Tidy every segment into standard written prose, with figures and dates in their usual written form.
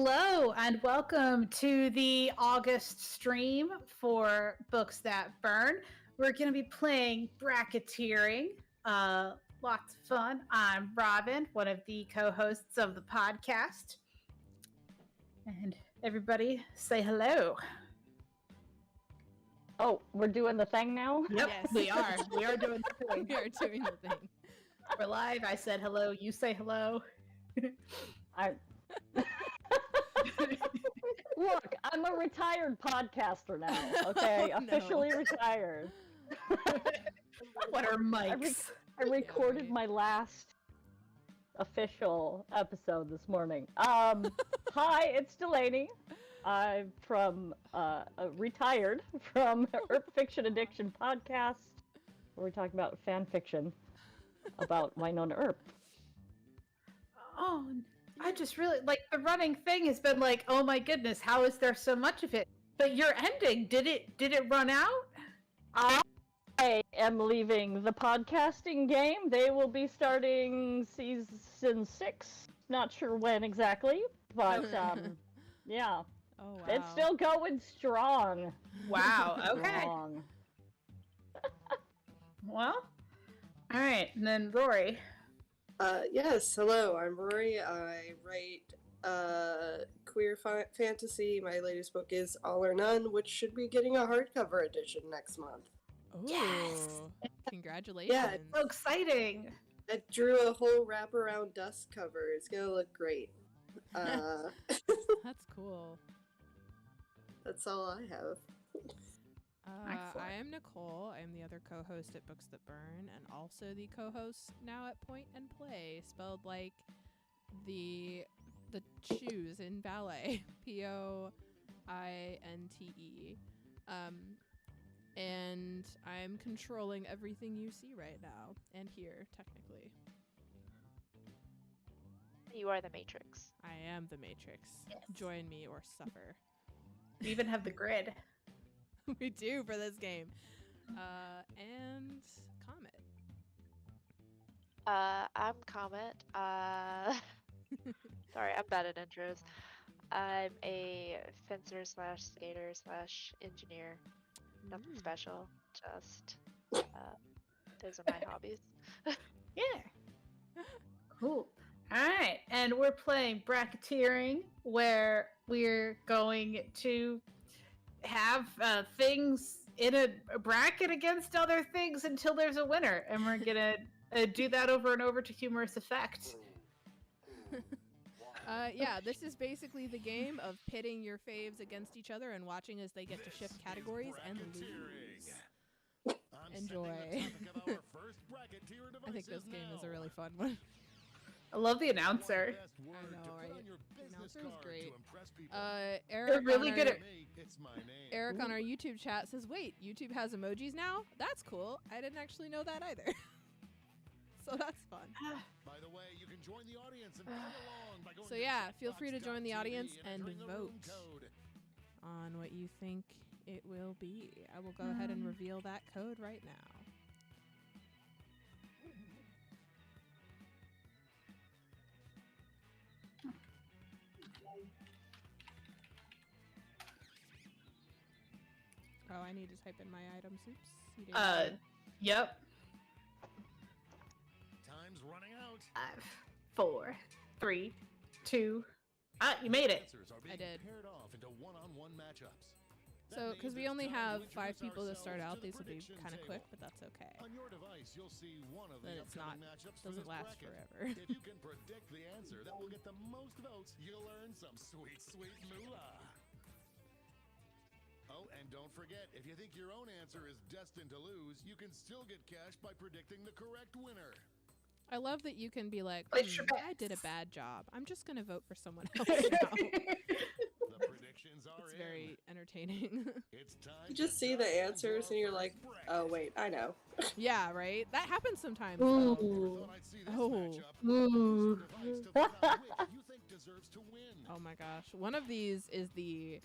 Hello and welcome to the August stream for Books That Burn. We're going to be playing bracketeering. Lots of fun. I'm Robin, one of the co-hosts of the podcast. And everybody say hello. Oh, we're doing the thing now? Yep, Yes. we are. We are doing the thing. We are doing the thing. We're live. I said hello. You say hello. Look, I'm a retired podcaster now, okay? Oh, no. Officially retired. What are mics? I recorded my last official episode this morning. Hi, it's Delaney. I'm retired from Earth Fiction Addiction podcast, where we talk about fan fiction about Winona Earp. Oh, I just really like the running thing has been like, oh my goodness, how is there so much of it? But your ending, did it run out? I am leaving the podcasting game. They will be starting season 6. Not sure when exactly, but yeah. Oh wow. It's still going strong. Wow. Okay. Strong. Well, all right, and then Rory. Yes, hello, I'm Rory. I write queer fantasy. My latest book is All or None, which should be getting a hardcover edition next month. Ooh, Yes! Congratulations. Yeah, So exciting. I drew a whole wraparound dust cover. It's gonna look great. That's cool. That's all I have. Excellent. I am Nicole. I am the other co-host at Books That Burn, and also the co-host now at Point and Play, spelled like the shoes in ballet, Pointe. And I'm controlling everything you see right now and here, technically. You are the Matrix. I am the Matrix. Yes. Join me or suffer. We even have the grid. We do for this game. And Comet. I'm Comet. Sorry, I'm bad at intros. I'm a fencer slash skater slash engineer. Nothing special. Just those are my hobbies. Yeah. Cool. All right, and we're playing bracketeering, where we're going to have things in a bracket against other things until there's a winner, and we're gonna do that over and over to humorous effect. Yeah, this is basically the game of pitting your faves against each other and watching as they get to shift categories and lose. Enjoy. I think this game is a really fun one. I love the announcer. I know, right? The announcer is great. They're Eric really on good our, at. Eric on our YouTube chat says, "Wait, YouTube has emojis now? That's cool. I didn't actually know that either." So that's fun. By the way, you can join the audience and play along by going So to yeah, feel free to join the chatbox.tv audience and entering the room vote code. on what you think it will be. I will go ahead and reveal that code right now. Oh, I need to type in my items. Oops. You didn't. Yep. Time's running out. 5, 4, 3, 2. You made it. Answers are I being did. paired off into one-on-one matchups. So, because we only have 5 people to start out, these will be kind of quick, but that's okay. On your device, you'll see one of But the it's not, upcoming matchups for doesn't this last bracket. forever. If you can predict the answer that will get the most votes, you'll earn some sweet, sweet moolah. Oh, and don't forget, if you think your own answer is destined to lose, you can still get cash by predicting the correct winner. I love that you can be like, Place your I did a bets." bad job. I'm just going to vote for someone else now. The predictions are It's in. very entertaining. It's time You just see the answers and you're like, oh wait, I know. Yeah, right? That happens sometimes. Ooh. though. Oh. Ooh. You think deserves to win. Oh my gosh. One of these is the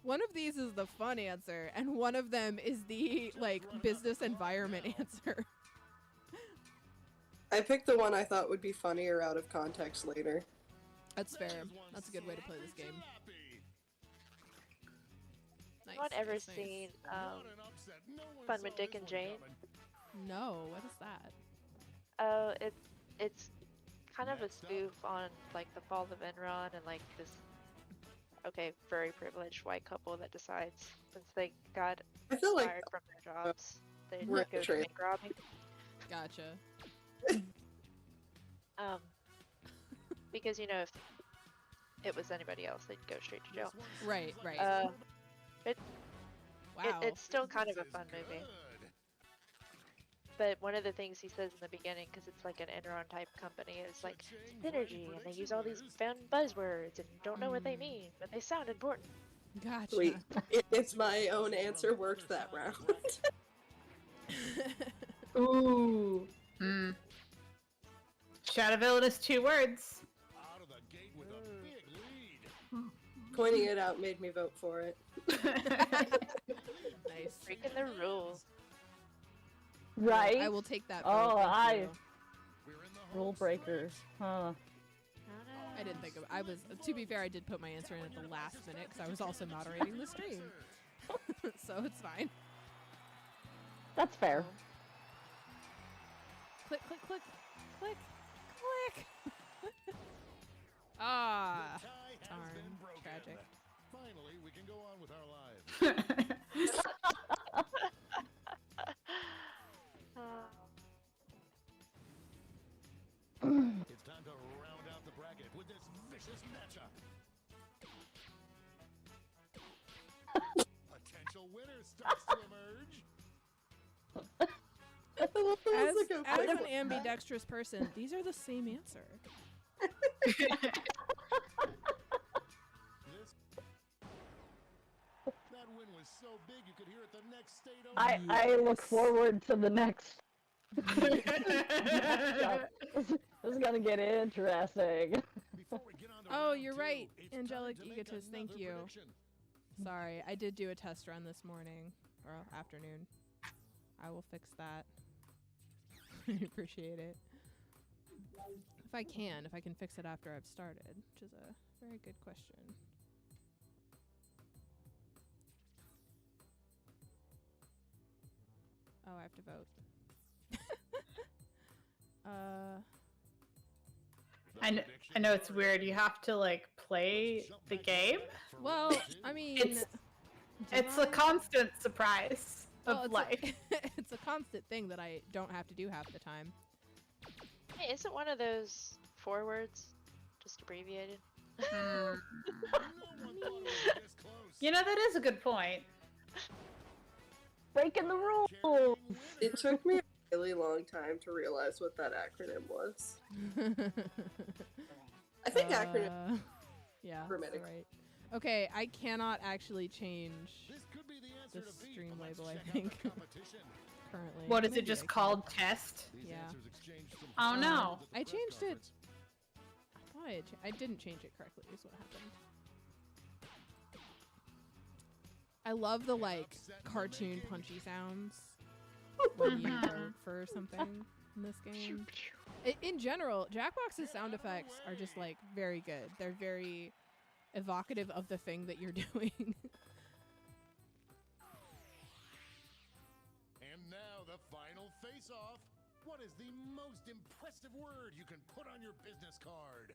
one of these is the fun answer, and one of them is the like business environment answer. I picked the one I thought would be funnier out of context later. That's fair. That's a good way to play this game. Nice. Anyone ever nice, nice. seen Fun with Dick and Jane? No, what is that? Oh, it's kind of a spoof on like the fall of Enron and like this very privileged white couple that decides since they got I feel like fired from their jobs, they we're go trained. bank robbing. Gotcha. Because if it was anybody else, they'd go straight to jail. Right, right. Wow. It's still kind of a fun movie. But one of the things he says in the beginning, because it's like an Enron type company, is like synergy, and they use all these fun buzzwords and don't know what they mean, but they sound important. Gotcha. Sweet. It's my own answer worked that round. Ooh. Hmm. Shadow Villainous 2 words. Out of the gate with a big lead. Pointing it out made me vote for it. Nice. Breaking the rules. Right? I will take that. Oh, vote, thank you. We're in the Rule home breaker. stretch. Huh. I didn't think of. I was. To be fair, I did put my answer in at the last minute because I was also moderating the stream, so it's fine. That's fair. Click, click, click, click, click. Ah, The tie has darn, been broken. tragic. Finally, we can go on with our lives. It's time to round out the bracket with this vicious matchup. Potential winner starts to emerge. As an ambidextrous person, these are the same answer. This that win was so big you could hear it the next state over. I look forward to the next. matchup. This is gonna get interesting. Before we get on to Oh, round you're two, right, it's time Angelic to make Egotist, thank another you. prediction. Sorry, I did do a test run this morning or afternoon. I will fix that. I appreciate it. If I can fix it after I've started, which is a very good question. Oh, I have to vote. I know it's weird. You have to like play the game. Well, I mean, It's a constant surprise of it's life. it's a constant thing that I don't have to do half the time. Hey, isn't one of those 4 words just abbreviated? Mm. No one thought it was this close. You know, that is a good point. Breaking the rules. Carrying It took me a really long time to realize what that acronym was. I think acronym. Yeah, Hermetic. right. Okay, I cannot actually change This could be the answer the to beat, stream but let's label, I check out think. the competition. currently. What is Maybe it just I called? Test? These Yeah. answers exchanged some Oh, fun no. at the I press changed it. conference. I thought I didn't change it correctly. Is what happened. I love the like cartoon punchy sounds when you vote for something in this game. In general, Jackbox's sound effects are just like very good. They're very evocative of the thing that you're doing. And now the final face-off. What is the most impressive word you can put on your business card?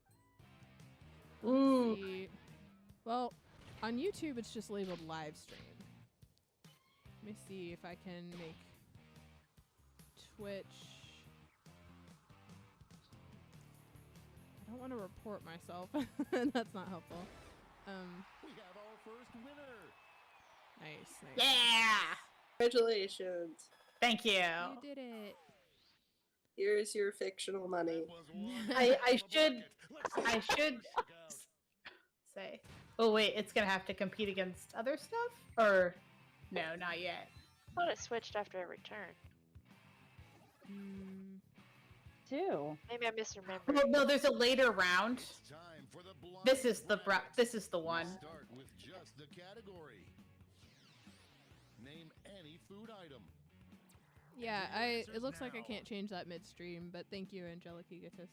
Ooh. See, well, on YouTube it's just labeled live stream. Let me see if I can make Twitch. I don't want to report myself. That's not helpful. We have our first winner. Nice. Yeah! Congratulations. Thank you. You did it. Here's your fictional money. That was one I heck of a should- bracket. Let's see I how should it shook out. Say. Oh, wait, it's gonna have to compete against other stuff? Or. No, not yet. I thought it switched after every turn. Mm, Two. Maybe I misremembered. Well, no, there's a later round. It's time for the blind This is the bracket. this is the one. Start with just the category. Name any food item. Yeah, it looks like I can't change that midstream, but thank you, Angelic Egotus.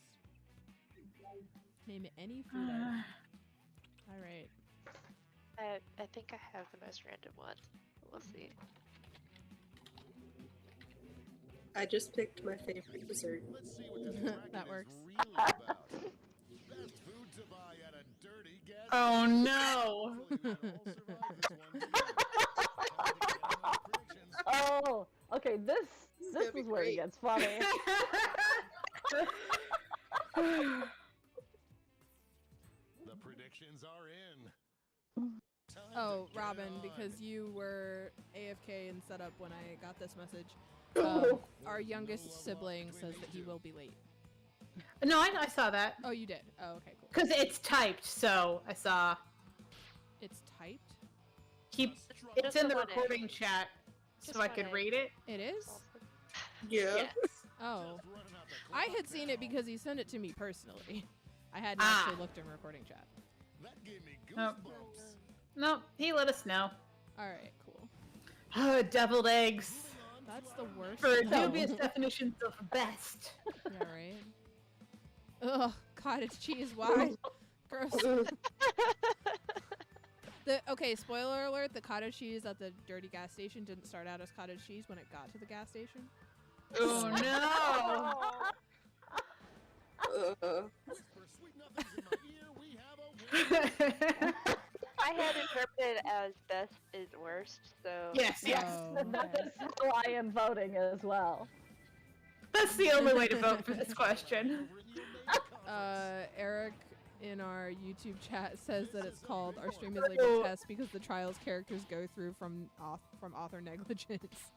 Name any food item. Alright. I think I have the most random one. We'll see. I just picked my favorite dessert. Let's see what this bracket That is works. really about. Best food to buy at a dirty gas Oh station. no! Hopefully we all survive this one together. Time to get in on the predictions. Oh, okay. This gonna be is where it great. gets funny. The predictions are in. Time Oh, to get Robin, on. because you were AFK and set up when I got this message. Our youngest sibling says that he will be late. No, I saw that. Oh, you did? Oh, okay, cool. Because it's typed, so I saw. It's typed? It's Just in the the one A. recording chat, Just so I one could A. read it. It is? Yeah. Yes. Oh. Just running out the I clock had seen it now. because he sent it to me personally. I hadn't Ah. actually looked in recording chat. That gave me Oh. goosebumps. No, he let us know. Alright, cool. Oh, deviled eggs. That's the worst. For though. dubious definitions of best. Yeah, right? Ugh, cottage cheese, why? Gross. Okay, spoiler alert, the cottage cheese at the dirty gas station didn't start out as cottage cheese when it got to the gas station. Oh no! Whisper sweet nothings in my ear. We have a winner. I had interpreted as best is worst, so Yes, yes. Oh, That's okay. how I am voting as well. That's the only way to vote for this question. Over in the Omega Conference. Eric in our YouTube chat says that it's called our stream is labeled test because the trials characters go through from author negligence.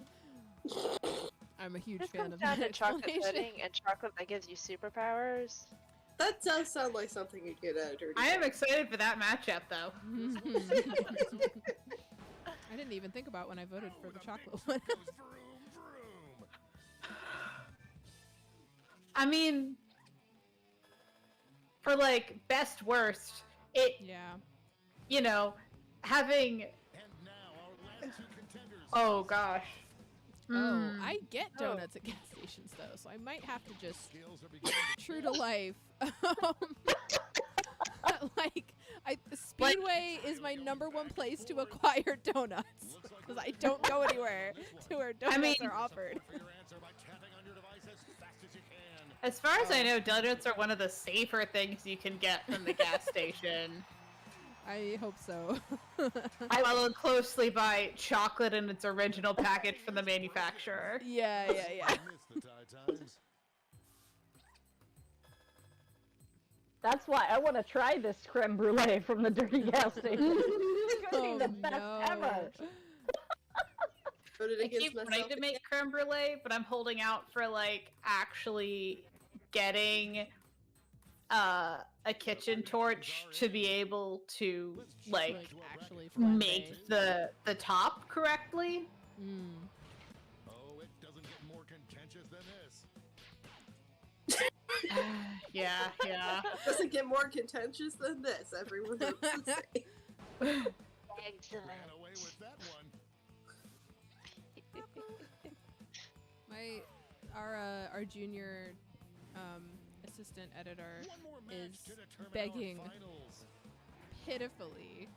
I'm a huge this fan comes of down that to chocolate explanation. pudding and chocolate that gives you superpowers. That does sound like something you'd get at a dirty. I am excited for that matchup, though. I didn't even think about when I voted for the chocolate one. Goes vroom, vroom. I mean, for like best worst, it Yeah. you know having. And now our last two contenders. Oh gosh. Oh, Hmm. I get donuts at gas stations though, so I might have to just Skills are beginning to true to life. Speedway is my #1 place to acquire donuts because I don't go anywhere to where donuts mean- are offered. for your answer by tapping on your device as fast as you can. As far as I know, donuts are one of the safer things you can get from the gas station. I hope so. Followed closely by chocolate in its original package from the manufacturer. yeah. Miss the Tide Times. That's why I want to try this creme brulee from the dirty gas station. It's gonna be the Oh, best no. ever. Voted I against keep myself. wanting to make creme brulee, but I'm holding out for like actually getting a kitchen torch to be able to like Actually make the top correctly. Mm. Oh, it doesn't get more contentious than this. Yeah. Doesn't get more contentious than this. Everyone knows the same. Excellent. Ran away with that one. Our junior assistant editor One more is match to determine begging our finals. pitifully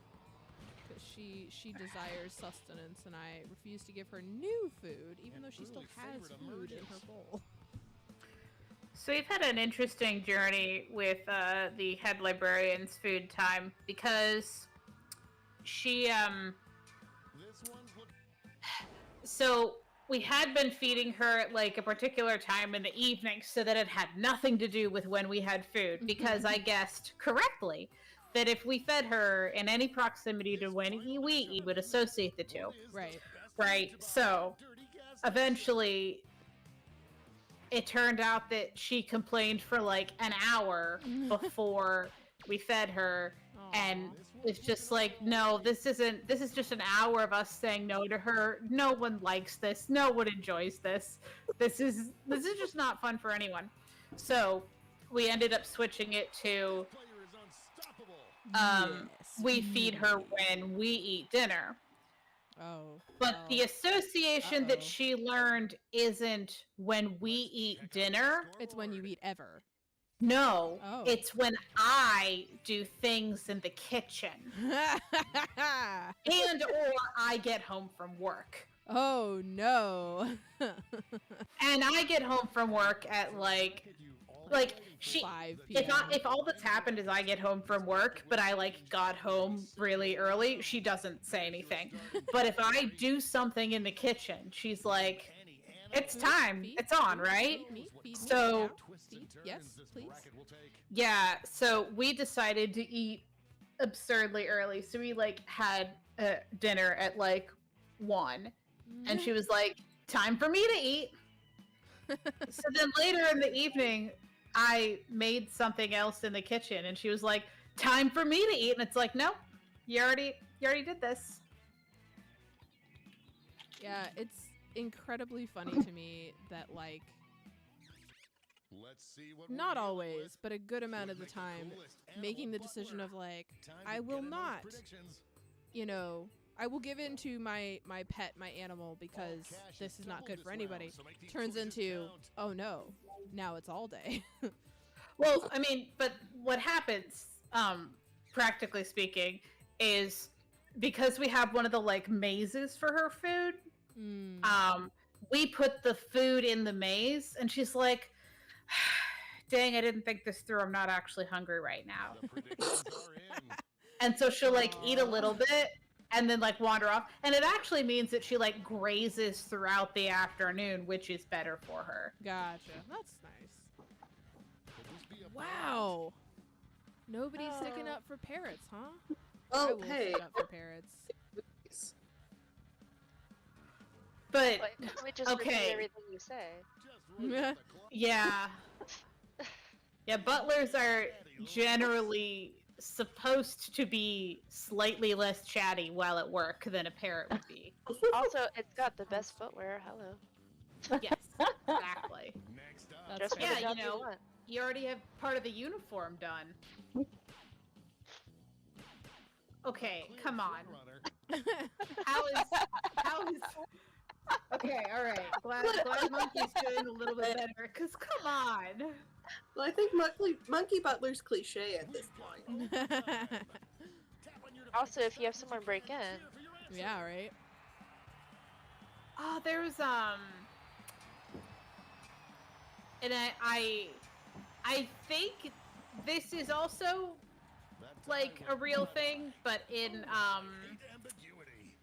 because she desires sustenance and I refuse to give her new food even And though she still early has favorite food in her emerges. bowl. So we've had an interesting journey with the head librarian's food time because she This one's look. so we had been feeding her at like a particular time in the evening so that it had nothing to do with when we had food because I guessed correctly that if we fed her in any proximity to when we eat, would associate the two. What is the Right. best Right, food to buy so, at a dirty gas station? Eventually, it turned out that she complained for like an hour before we fed her, and it's just like, no, this is just an hour of us saying no to her. No one likes this. No one enjoys this. This is just not fun for anyone. So we ended up switching it to Player is unstoppable. we feed her when we eat dinner. Oh. But well, the association uh-oh. that she learned isn't when we eat dinner. It's when you eat ever. No, Oh. it's when I do things in the kitchen and or I get home from work. Oh no. And I get home from work at like she 5 p.m. if all that's happened is I get home from work, but I like got home really early, she doesn't say anything. But if I do something in the kitchen, she's like, "It's time. Feed, It's on, feed, right?" Feed me, feed So- me. Yeah. Feed. Yes, please. Yeah, so we decided to eat absurdly early. So we like had dinner at like 1, and she was like, "Time for me to eat." So then later in the evening, I made something else in the kitchen, and she was like, "Time for me to eat." And it's like, "No, you already did this." Yeah, it's incredibly funny to me that like Let's see what not we're dealing always, with. but a good amount Who of the would make the time coolest making animal the decision butler? of like Time to I will get in those not, predictions. you know, I will give in to my pet, my animal, because cash this is is not doubled good this for round, anybody. so make these Turns choices into, count. oh no, now it's all day. Well, I mean, but what happens, practically speaking, is because we have one of the like mazes for her food. Mm. We put the food in the maze, and she's like, "Dang, I didn't think this through. I'm not actually hungry right now." The predictions are in. And so she'll like eat a Aw. little bit and then like wander off. And it actually means that she like grazes throughout the afternoon, which is better for her. Gotcha. That's nice. Could this be a Wow. Nobody's sticking up for parrots, huh? I Oh, will hey. stick up for parrots. But But we just repeat okay. everything you say. Just right off the clock. yeah. Yeah, butlers are generally supposed to be slightly less chatty while at work than a parrot would be. Also, it's got the best footwear. Hello. Yes, exactly. Next up. That's Just for fair. the Yeah, job you you know, want. you already have part of the uniform done. Okay, Clear come on. front runner. How is okay, all right. Glad Monkey's doing a little bit better, because come on. Well, I think Monkey Butler's cliche at this point. Tap on your Also, if you have someone break in, cheer for your answer. Yeah, right. Oh, there's and I think this is also That like time a real will thing, but in hate ambiguity.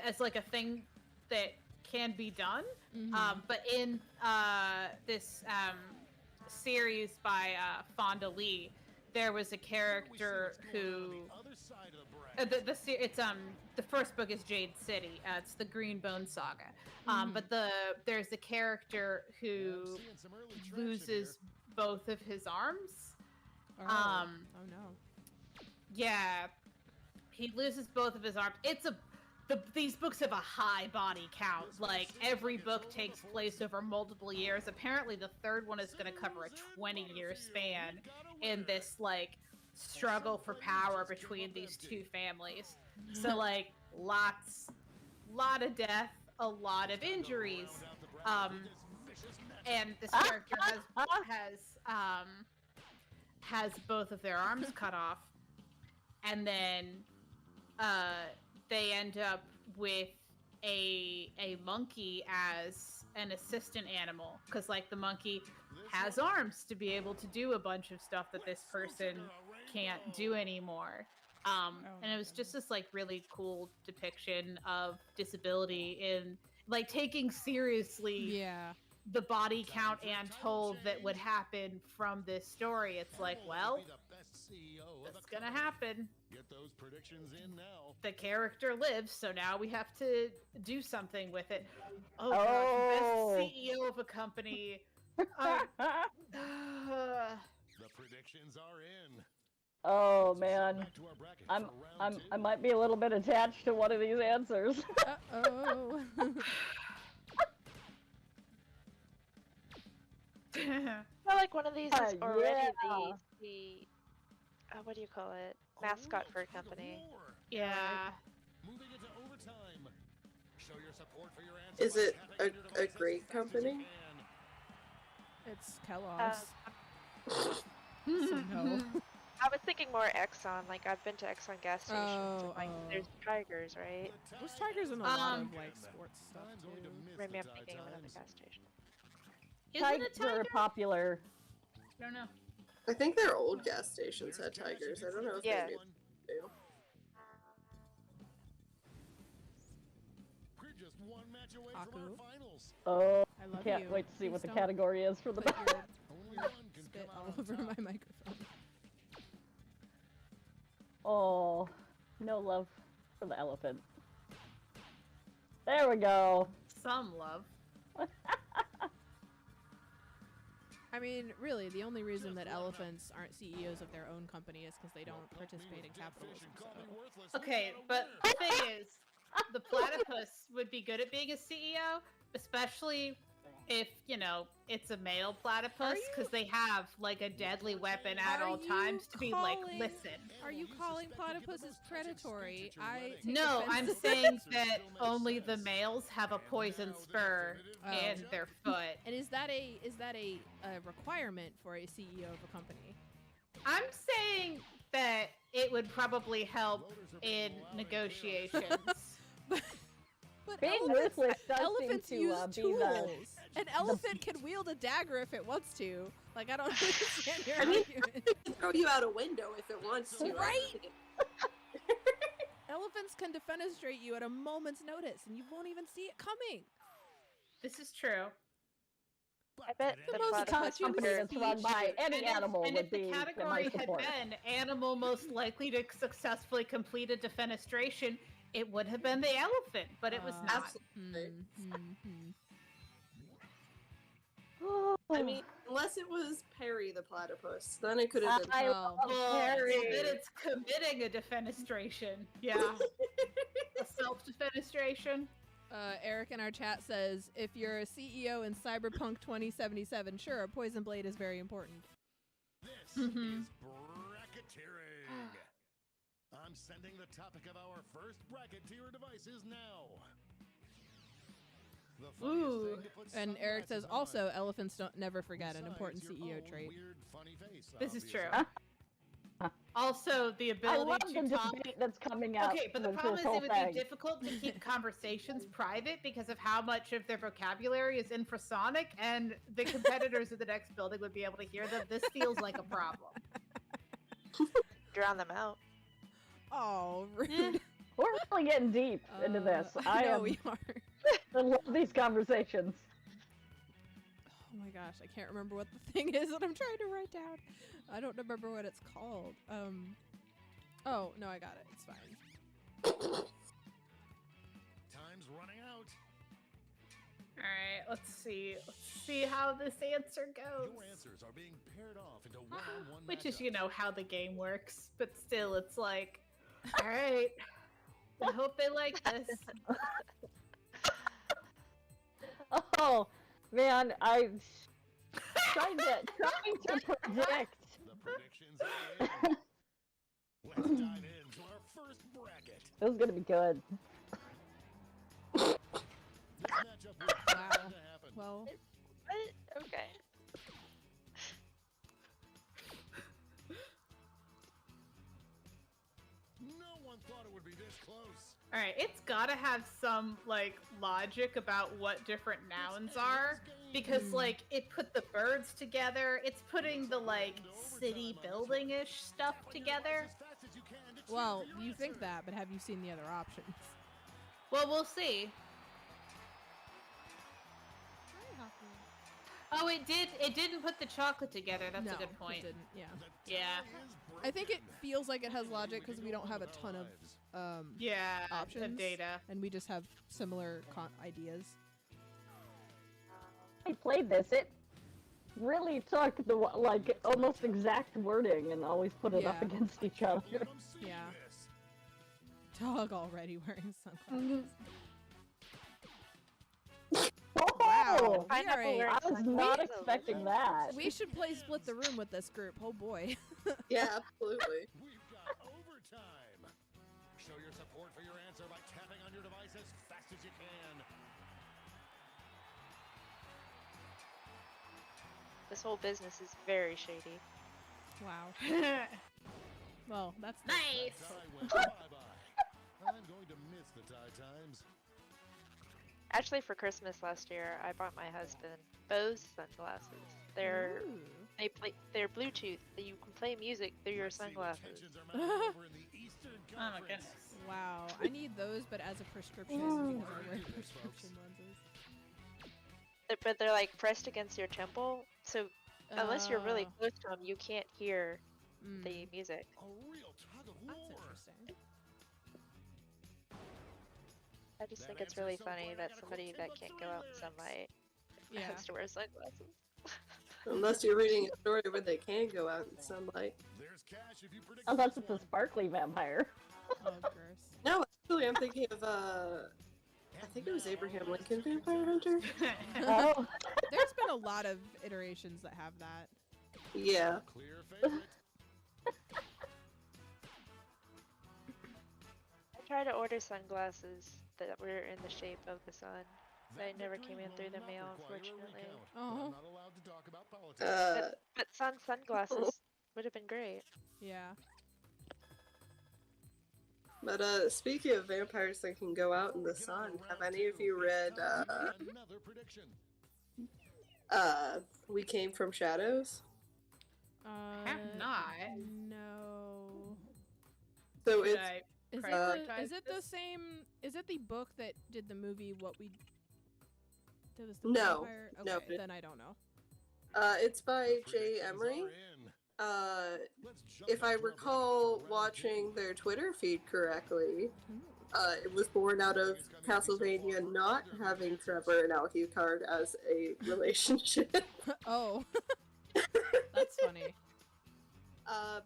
as like a thing that can be done. Mhm. But in this series by Fonda Lee, there was a character who Other side of the bracket. it's the first book is Jade City. It's the Green Bone Saga. Mhm. But there's a character who Seeing some early traction loses both of his arms. Oh. Um, Oh no. Yeah, he loses both of his arms. These books have a high body count. Like every book takes place over multiple years. Apparently, the third one is going to cover a 20-year span in this like struggle for power between these two families. So like lot of death, a lot of injuries. And this character has both of their arms cut off, and then they end up with a monkey as an assistant animal, because like the monkey has arms to be able to do a bunch of stuff that this person can't do anymore. And it was just this like really cool depiction of disability in like taking seriously Yeah. the body count and toll that would happen from this story. It's like, well, that's gonna happen. Get those predictions in now. The character lives, so now we have to do something with it. Oh, Oh. God, best CEO of a company. The predictions are in. Oh man, Back to our bracket for round two. I might be a little bit attached to one of these answers. Uh-oh. I feel like one of these is already yeah. the what do you call it? Mascot for a company. Yeah. Moving into overtime. Show your support for your answer Is by it tapping your a device as great fast as you company? can. It's Kellogg's. Hmm. So no. I was thinking more Exxon. Like I've been to Exxon gas stations, and like Oh. there's Tigers, right? There's Tigers in a lot of Um, like sports stuff Time's going to too. miss Maybe the I'm Tide thinking of another Times. gas station. Is it a Tigers are tiger? popular. I don't know. I think their old gas stations had There's tigers. cash I don't know if Yeah. they do. We're just one match away from Aku. our finals. Oh, I love can't you. wait to see what Please the don't category is for the put your Only Your one can spit come all out on over top. my microphone. Oh, no love for the elephant. There we go. Some love. I mean, really, the only reason that elephants aren't CEOs of their own company is because they don't Well, plump me participate in with dead fish capitalism. and call me So. worthless. We Okay, got a but winner. the thing is, the platypus would be good at being a CEO, especially if, you know, it's a male platypus, because they have, like, a deadly weapon at Are all you times to be like, calling- listen. Are you calling platypuses predatory? I take No, offense I'm to saying That that still makes only the sense. males have a And poison now the spur definitive in matchup. their foot. And is that a requirement for a CEO of a company? I'm saying that it would probably help Voters are in being allowed in negotiations. But Being elephants, ruthless does elephants seem use to be tools. An elephant can wield a dagger if it wants to. Like I don't understand your I mean- argument. It can throw you out a window if it wants to. Right? Elephants can defenestrate you at a moment's notice, and you won't even see it coming. This is true. I bet The the most platypus touching company hunter- that's run by any And if- animal and would if the be in my category had support. been animal most likely to successfully complete a defenestration, it would have been the elephant, but it was not. Absolutely. I mean, unless it was Perry the platypus, then it could have been. I Well, love Well, Perry. then it's committing a defenestration. Yeah. A self-defenestration. Eric in our chat says, if you're a CEO in Cyberpunk 2077, sure, a poison blade is very important. This Mhm. is bracketeering. I'm sending the topic of our first bracketeer devices now. The funniest Ooh. thing to put And Eric says, sunglasses also, on, elephants don't never forget an besides important your CEO own trait. Weird, funny face, This is true. obviously. Also, the I ability love to the talk. debate that's coming out. Okay, but the with problem this is it whole would thing. be difficult to keep conversations private because of how much of their vocabulary is infrasonic, and the competitors in the next building would be able to hear them. This feels like a problem. drown them out. Oh, rude. Eh. We're really getting deep into this. I know am- we are. I love these conversations. Oh my gosh, I can't remember what the thing is that I'm trying to write down. I don't remember what it's called. Oh, no, I got it. It's fine. Time's running out. All right, let's see. Let's see how this answer goes. Your answers are being paired off into one-on-one Which is, matchups. you know, how the game works. But still, it's like, all right. I hope they like this. Oh man, I'm trying to predict. The predictions are in. Let's dive into our first bracket. This is gonna be good. This matchup was Wow. bound to happen. Well, What? Okay. No one thought it would be this close. All right, it's got to have some like logic about what different nouns are because like it put the birds together. It's putting the like city building-ish stuff together. well, you think that, but have you seen the other options? Well, we'll see. Oh, it did. It didn't put the chocolate together. That's no, a good it point. didn't. Yeah. Yeah. I think it feels like it has logic because we don't have a ton of Yeah. options Of data. and we just have similar ideas. I played this. It really took the like almost exact wording and always put it up Yeah. against each other. Yeah. Dog already wearing sunglasses. Oh, We Pineapple are a- wearing I was not sunglasses. expecting that. We should play split the room with this group. Oh boy. Yeah, absolutely. We've got overtime. Show your support for your answer by tapping on your device as fast as you can. This whole business is very shady. Wow. Well, that's Nice. Tie went bye-bye. I'm going to miss the tie times. Actually, for Christmas last year, I bought my husband Bose sunglasses. They're Bluetooth. You can play music through your Let's see what sunglasses. tensions are mounting over in the Eastern Oh my Conference. goodness. Wow. I need those, but as a prescription because I wear prescription lenses. But they're like pressed against your temple, so unless you're really Oh. close to them, you can't hear the Mm, music. A real tug of that's war. interesting. I just That think it's answer's really so funny fine, I that gotta somebody quote that 10 can't books go and out in lyrics. sunlight Yeah. has to wear sunglasses. Unless you're reading a story where they can go out in sunlight. There's cash if you predict Unless this it's a one. sparkly vampire. Oh, gross. No, actually, I'm thinking of I think it was Abraham Lincoln Vampire Hunter. Oh. There's been a lot of iterations that have that. Yeah. Clear favorite. I tried to order sunglasses that were in the shape of the sun. They That never victory came in will through the not mail, require a unfortunately. recount, but Oh. I'm not allowed to talk about politics. But sunglasses would have been great. Yeah. But speaking of vampires that can go out in the sun, have any of you read Another prediction. We Came from Shadows? Have not. No. So Should it's I Is it prioritize is it the this? same? Is it the book that did the movie? What we did was the No. vampire? Okay, No. then I don't know. it's by The Jay predictions Emery. are in. Let's jump If that I drum recall for round watching two. their Twitter feed correctly, Ooh. it was born out of Castlevania not having Trevor and Alucard as a relationship. Oh, that's funny.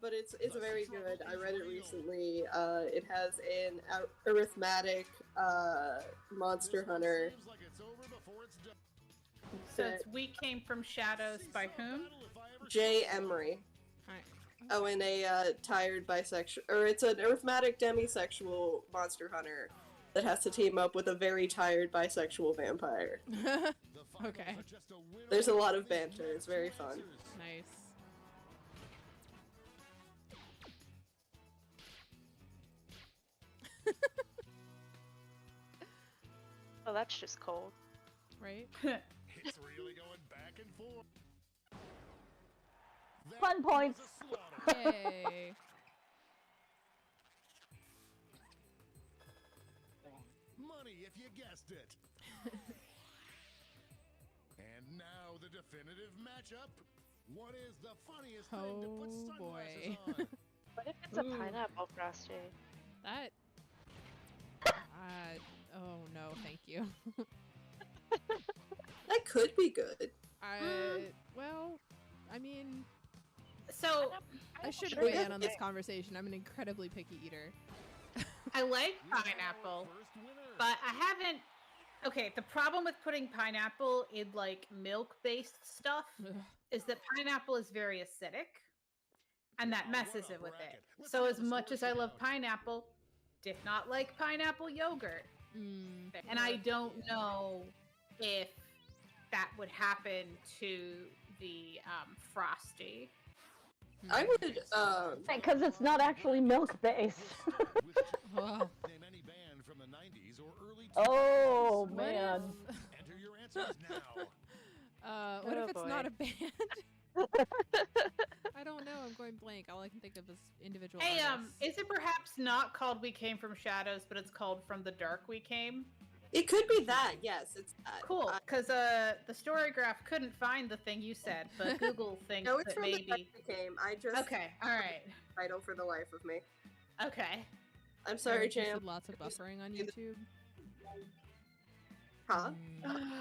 But it's very good. I read it recently. It has an arithmetic monster This one hunter. seems like it's over before it's done. So it's We Came from Shadows by whom? Jay Emery. Alright. Oh, and a tired bisexual, or it's an arithmetic demisexual monster hunter that has to team up with a very tired bisexual vampire. The finals Okay. are just a winner There's a lot of these banter. It's very next two fun. answers. Nice. Oh, that's just cold. Right? It's really going back and forth. That Fun was points. a slaughter. Yay. Money if you guessed it. And now the definitive matchup. What is the funniest thing to put Oh, sunglasses boy. on? What if it's a Ooh. pineapple frosty? That. Oh no, thank you. That could be good. Well, I mean, So I should sure weigh is in on okay. this conversation. I'm an incredibly picky eater. I like You are our pineapple, first winner. but I haven't. Okay, the problem with putting pineapple in like milk-based stuff Ugh. is that pineapple is very acidic, and that Wow, what messes a it with it. bracket. Let's So see how as the much scores as I shake love out. pineapple, did not like pineapple yogurt, Mm, and I don't know if that would happen to the frosty. I would. Because it's not actually milk based. Wow. Name any band from the 90s or early 2000s. Oh What man. if? Enter your answers now. What Oh, if it's boy. not a band? I don't know. I'm going blank. All I can think of is individual Hey, artists. is it perhaps not called We Came from Shadows, but it's called From the Dark We Came? It could be that. Yes, it's that. Cool, because the story graph couldn't find the thing you said, but Google thinks No, it's that from the maybe. time it came. I just Okay, all right, title for the life of me. okay. I'm sorry, Eric, you Jam. said lots of buffering on YouTube. Huh? Mm, I'm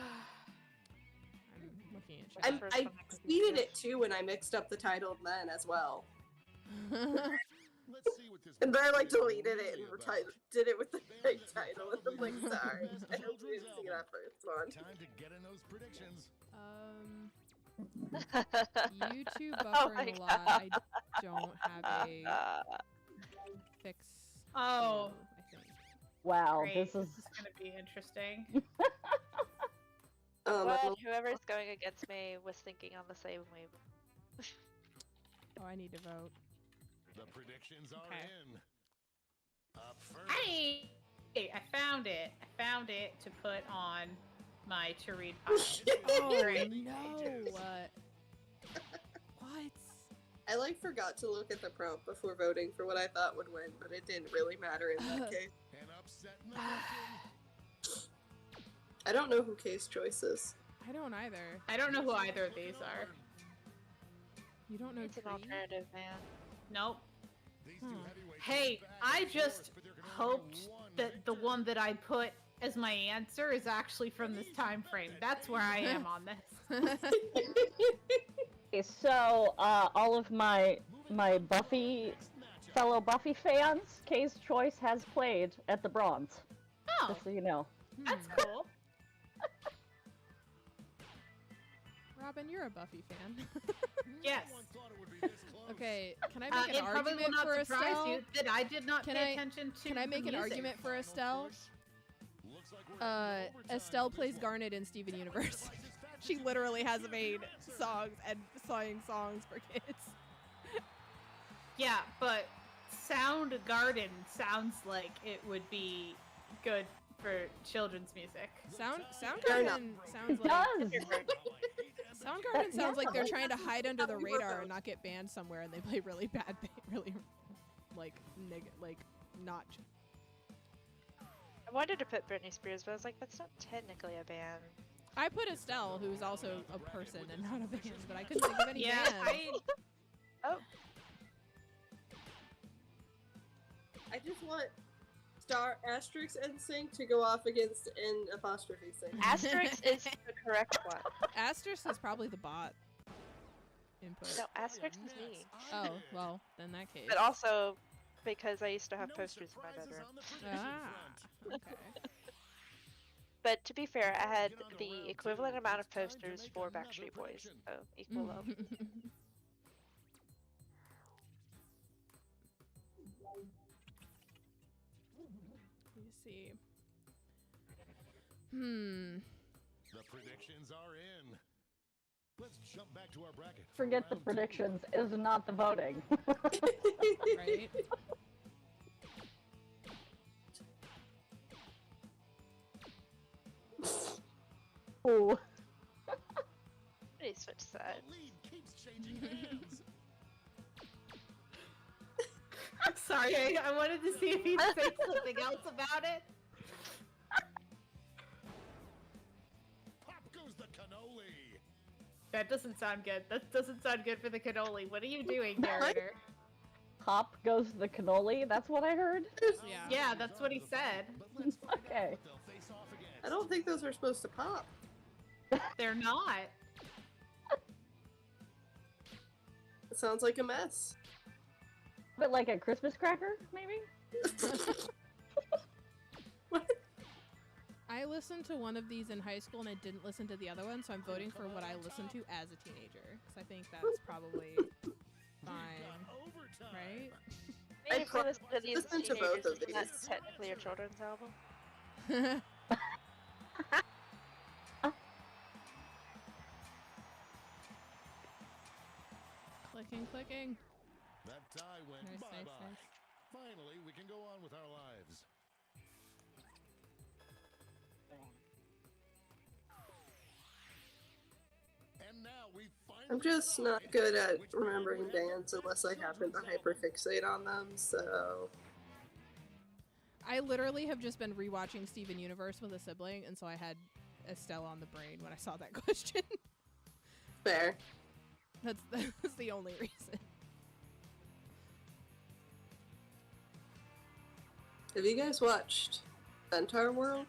looking at chat. First I one I can tweeted do. it too when I mixed up the title then as well. Let's see what this And then I like matchup is deleted it really and about. did it with the Band right that title. will And I'm like, probably be sorry. the best I hope you children's didn't see that first one. Time to get in those predictions. YouTube Oh my buffering a lot. I don't have a fix. Oh, to, I Wow, Great. this is going to be interesting. But whoever's going against me was thinking on the same wave. Oh, I need to vote. The predictions are Okay. in. Up first. Hey, I found it. I found it to put on my to read podcast. Oh Great. no! What? I forgot to look at the prompt before voting for what I thought would win, but it didn't really matter in that case. An upset in the making. I don't know who Kay's choice is. I don't either. I don't know who either of these are. You don't know It's an Tree? alternative, man. Nope. These two heavyweights Hey, go back I and just forth, but there can only be hoped one that the victor. one that I put as my answer is actually from this time frame. That's where I am on this. okay, so all of my Buffy fellow Buffy fans, Kay's choice has played at the Bronze. Oh, Just so you know. that's cool. Robin, you're a Buffy fan. Yes. No one thought it would be this close. Okay, can I make It an probably will argument not for surprise Estelle? you that I did not Can pay I- attention to Can I make the an music. argument for Estelle? Looks like we're in overtime Estelle on this plays one. Garnet in Steven Universe. She literally has made songs and sang songs for kids. Yeah, but Soundgarden sounds like it would be good for children's music. Soundgarden sounds It like does! Soundgarden sounds like they're Yeah. trying to hide under the radar and not get banned somewhere, and they play really bad, really not. I wanted to put Britney Spears, but I was like, that's not technically a band. I put Estelle, who's also a person and not a band, but I couldn't think of any Yeah, band. Oh, I just want star asterisk and sync to go off against N apostrophe sync. Asterisk is the correct one. Asterisk is probably the bot input. No, Asterisk is me. Oh, well, in that case. But also because I used to have posters in my bedroom. Ah, okay. But to be fair, I had the equivalent amount of posters for Backstreet Boys, so equal love. Let me see. Hmm. The predictions are in. Let's jump back to our bracket. for Forget the round two. predictions, it is not the voting. Right? Ooh. Please switch The sides. lead keeps changing hands. Sorry, I wanted to see if he'd say something else about it. Pop goes the cannoli. That doesn't sound good. That doesn't sound good for the cannoli. What are you doing, narrator? Pop goes the cannoli, that's what I heard? Yeah. Yeah, that's what he said. But let's find out Okay. what they'll face off against. I don't think those are supposed to pop. They're not. It sounds like a mess. But like a Christmas cracker, maybe? What? I listened to one of these in high school and I didn't listen to the other one, so I'm voting for what I listened to as a teenager. Because I think that's probably fine. Overtime. Right? Maybe if we listen to these listen to both teenagers, of that's these. technically a children's album. Clicking. That tie went Nice, bye-bye. nice, nice. Finally, we can go on with our lives. And now we finally I'm just not decide good at which remembering band will bands have unless I happen to children's album. hyperfixate on them, so... I literally have just been rewatching Steven Universe with a sibling, and so I had Estelle on the brain when I saw that question. Fair. That's the only reason. Have you guys watched Centaur World?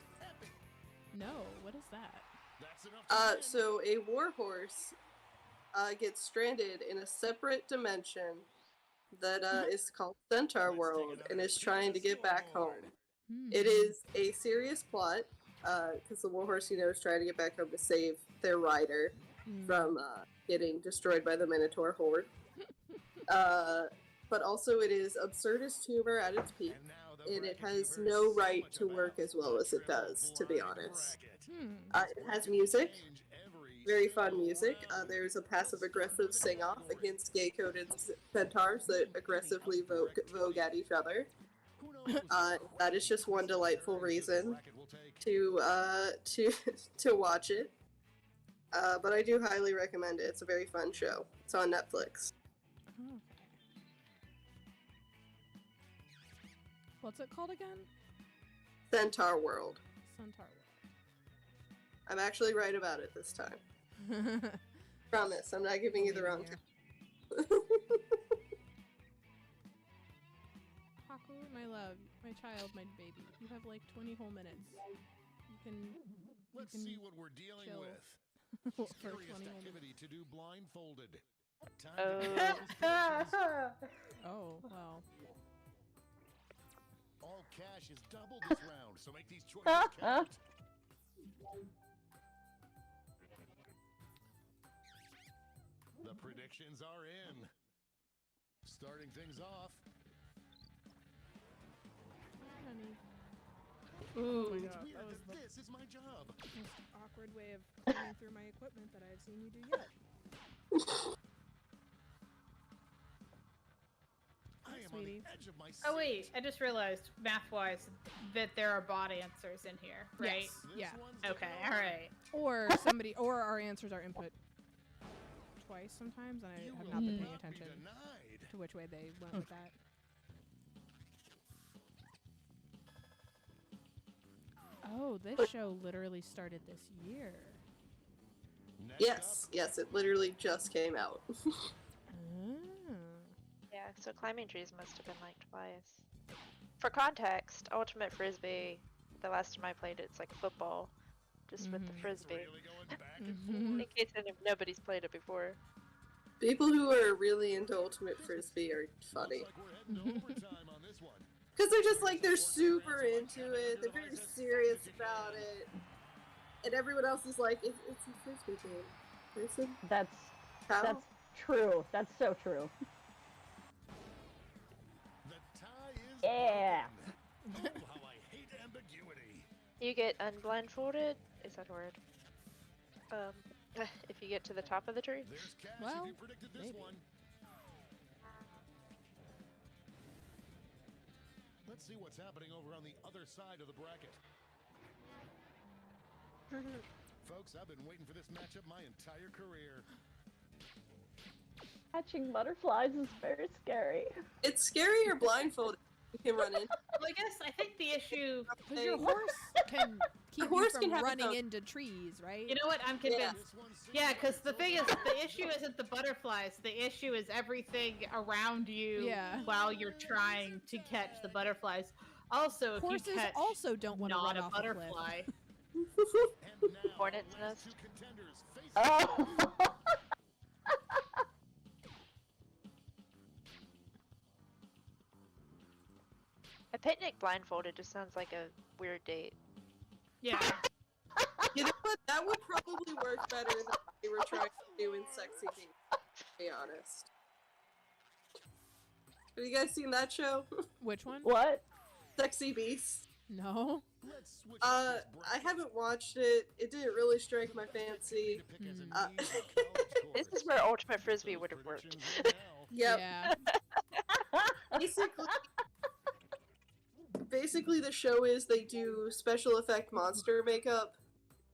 No, what is that? That's enough to win. So a warhorse gets stranded in a separate dimension that is called Centaur World and is trying to get back home. It is a serious plot because the warhorse, is trying to get back home to save their rider from getting destroyed by the Minotaur horde. But also it is absurdist humor at its peak. And now the and it has no right to work as well as it does, to be honest. It has music, very fun music. There's a passive-aggressive sing-off against gay-coded centaurs that aggressively vogue at each other. That is just one delightful reason to watch it. But I do highly recommend it. It's a very fun show. It's on Netflix. Okay. What's it called again? Centaur World. Centaur I'm actually right about it this time. World. Promise, I'm not giving you the wrong time. Haku, my love, my child, my baby. You have like 20 whole minutes. You can. Let's see what we're dealing chill. with. For Scariest 20 whole activity to do blindfolded. Time Oh. to get those predictions. Oh, well. All cash is double this round, so make these choices count. The predictions are in. Starting things off. Honey. Ooh. my It's God, weird that was that the this is my job. most awkward way of cleaning through my equipment that I've seen you do yet. I am sweetie. on the edge of my seat. Oh wait, I just realized, math-wise, that there are bot answers in here, right? Yes. This Yeah. one's the Okay, go. all right. Or or our answers are input twice sometimes, and I You have will not been not paying be attention denied. to which way they went with that. Oh, this show literally started this year. Next Yes, it literally just came out. Oh. Yeah, so climbing trees must have been like twice. For context, Ultimate Frisbee, the last time I played it's like football, just with the Mhm. frisbee. Really going back and Mhm. In case nobody's played it before. People who are really into Ultimate Frisbee are funny. Looks like we're heading to overtime on this one. Because they're just like, they're super into it, they're very serious about it. And everyone else is like, it's a Frisbee game. Person? That's How? true. That's so true. The tie is Yeah. broken. Oh, how I hate ambiguity. You get unblindfolded? Is that a word? If you get to the top of the tree? There's cash Well, if you predicted this maybe. one. Let's see what's happening over on the other side of the bracket. Folks, I've been waiting for this matchup my entire career. Catching butterflies is very scary. It's scary or blindfolded. You can run in. Well, I think the issue. Because your horse can keep horse you can from have its running own- into trees, right? You know what? I'm convinced. This one's Yeah, because the so thing is, far. the issue isn't the butterflies. The issue is everything around you Yeah. while you're trying to catch the butterflies. Also, if Horses you catch also don't want to not run a off a cliff. butterfly, And now, Hornet's the last nest. two contenders face Oh. A picnic blindfolded just sounds like a weird date. yeah. You know what? That would probably work better than what they were trying to do in Sexy Beast, to be honest. Have you guys seen that show? Which one? What? Sexy Beast? No. Let's switch up this I haven't watched it. It didn't really strike my fancy. to pick as a Uh, neat college This course. is where Ultimate Frisbee would have worked. Predictions in now. Yep. Yeah. Basically the show is they do special effect monster makeup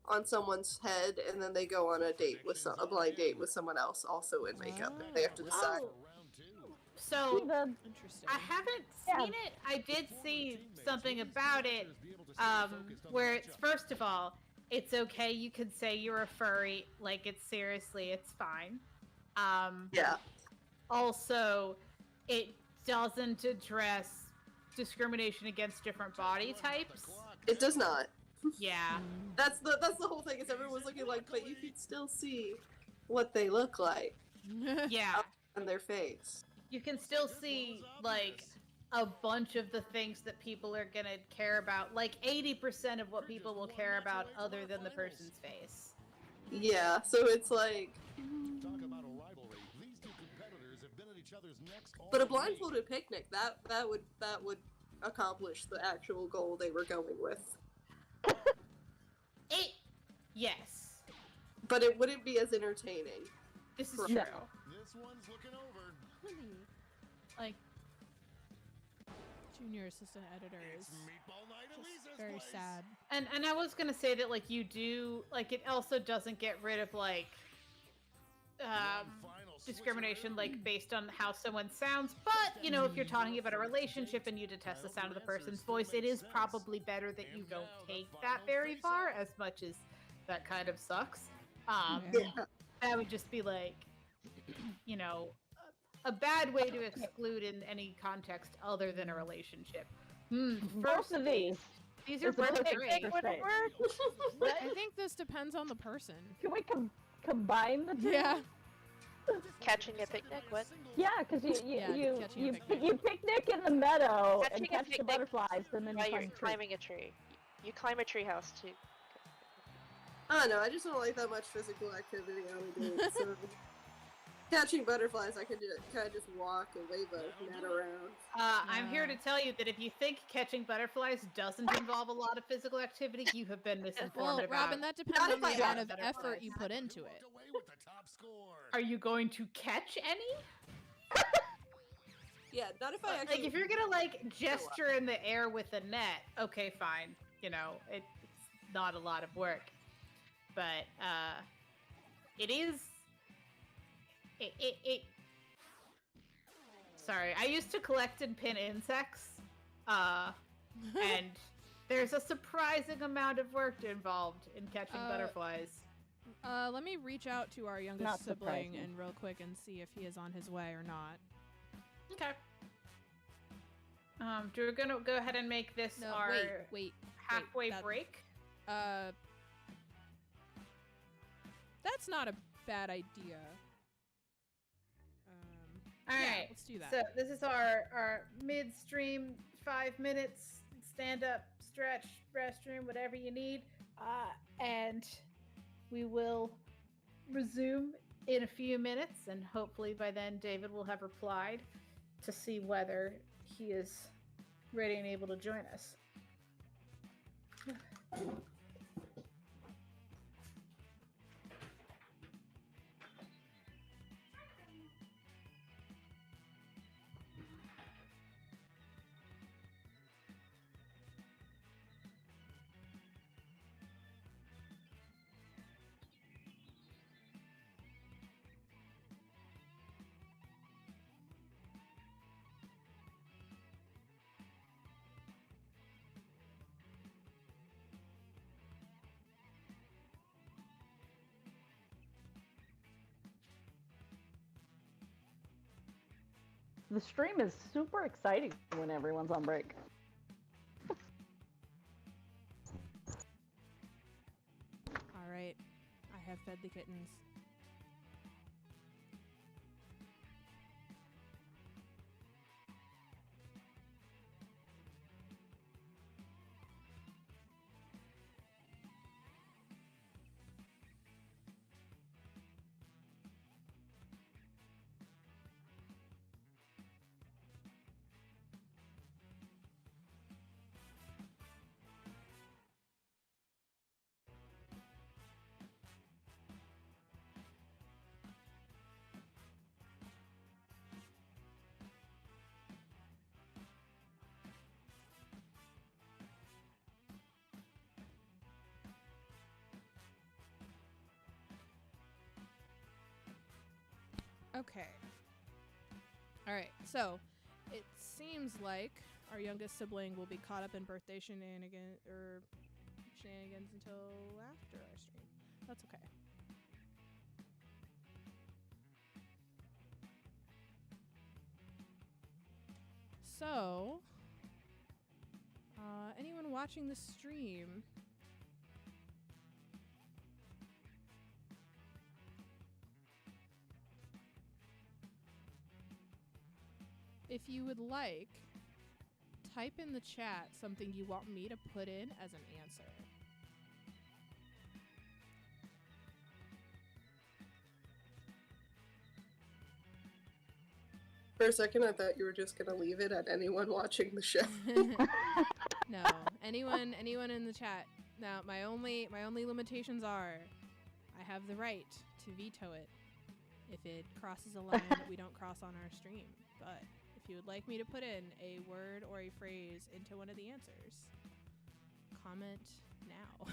on someone's head, and then they go on a date with a blind date with someone else also in makeup. They have to decide. Oh. Round two. So The Interesting. I haven't Yeah. seen it. I did see something about it, where it's first of all, it's okay. You could say you're a furry. Like it's seriously, it's fine. Yeah. Also, it doesn't address discrimination against different body types. It does not. Yeah. That's the whole thing. Is everyone's looking like, but you can still see what they look like Yeah. on their face. You can still see like a bunch of the things that people are gonna care about. Like 80% of what people will care about other than the person's face. Yeah. So it's like, Talk about a rivalry. These two competitors have been at each other's necks all but a week. blindfolded picnic that would accomplish the actual goal they were going with. Yes. But it wouldn't be as entertaining. This is No. true. This one's looking over. Like, junior assistant editor is It's Meatball Night at just Lisa's very place. sad. And I was gonna say that like you do like it also doesn't get rid of like One final discrimination switcheroo. like based on how someone sounds, but you know if you're talking about a relationship and you detest the sound of the person's voice, it is probably better that you don't take that very far, as much as that kind of sucks. Yeah. That would just be like you know a bad way to exclude in any context other than a relationship. Both of these. These are Is the both perfect great. thing. Wouldn't work. I think this depends on the person. Can we combine the two? Yeah. Catching a picnic? What? Yeah, because Yeah, catching a picnic. you picnic in the meadow Catching and a catch the picnic butterflies, and then you While climb you're a tree. climbing a tree. You climb a tree house too. I don't know, I just don't like that much physical activity on a date, so... Catching butterflies, I could kind of just walk and wave a net around. I'm here to tell you that if you think catching butterflies doesn't involve a lot of physical activity, you have been misinformed Well, about. Robin, that depends Not on the if I amount have of butterflies. effort you put into it. Walked away with the top score. Are you going to catch any? Yeah, not if I actually... Like, if you're gonna like gesture in the air with a net, okay, fine. You know, it's not a lot of work, but it is. It. Sorry, I used to collect and pin insects, and there's a surprising amount of work involved in catching butterflies. Let me reach out to our youngest Not sibling surprising. and real quick and see if he is on his way or not. Okay. Do we gonna go ahead and make this No, our wait. halfway that- break? That's not a bad idea. All yeah, right. let's do that. So this is our midstream 5 minutes stand up stretch restroom whatever you need, and we will resume in a few minutes, and hopefully by then David will have replied to see whether he is ready and able to join us. The stream is super exciting when everyone's on break. All right, I have fed the kittens. Okay. All right. So, it seems like our youngest sibling will be caught up in birthday shenanigans until after our stream. That's okay. So, anyone watching the stream? If you would like, type in the chat something you want me to put in as an answer. For a second, I thought you were just gonna leave it at anyone watching the show. No, anyone in the chat. Now, my only limitations are, I have the right to veto it if it crosses a line that we don't cross on our stream. But if you would like me to put in a word or a phrase into one of the answers, comment now.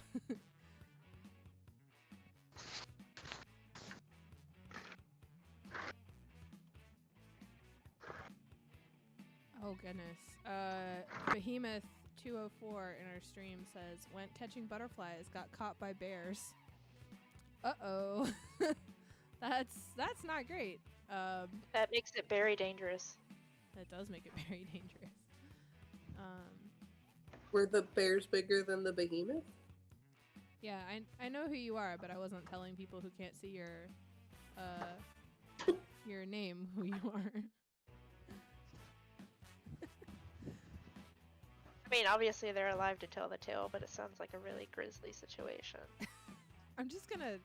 Oh goodness. Behemoth 204 in our stream says, went catching butterflies, got caught by bears. Uh-oh. That's not great. That makes it very dangerous. That does make it very dangerous. Were the bears bigger than the behemoth? Yeah, I know who you are, but I wasn't telling people who can't see your name who you are. I mean, obviously they're alive to tell the tale, but it sounds like a really grisly situation. I'm just gonna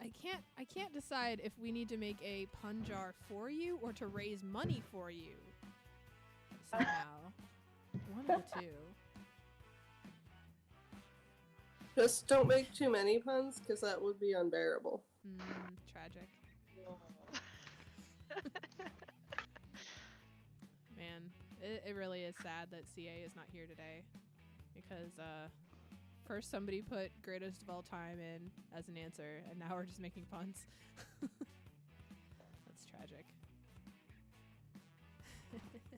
I can't decide if we need to make a pun jar for you or to raise money for you. Somehow. One of the two. Just don't make too many puns, because that would be unbearable. Tragic. Man, it really is sad that CA is not here today. Because, first somebody put greatest of all time in as an answer, and now we're just making puns. That's tragic.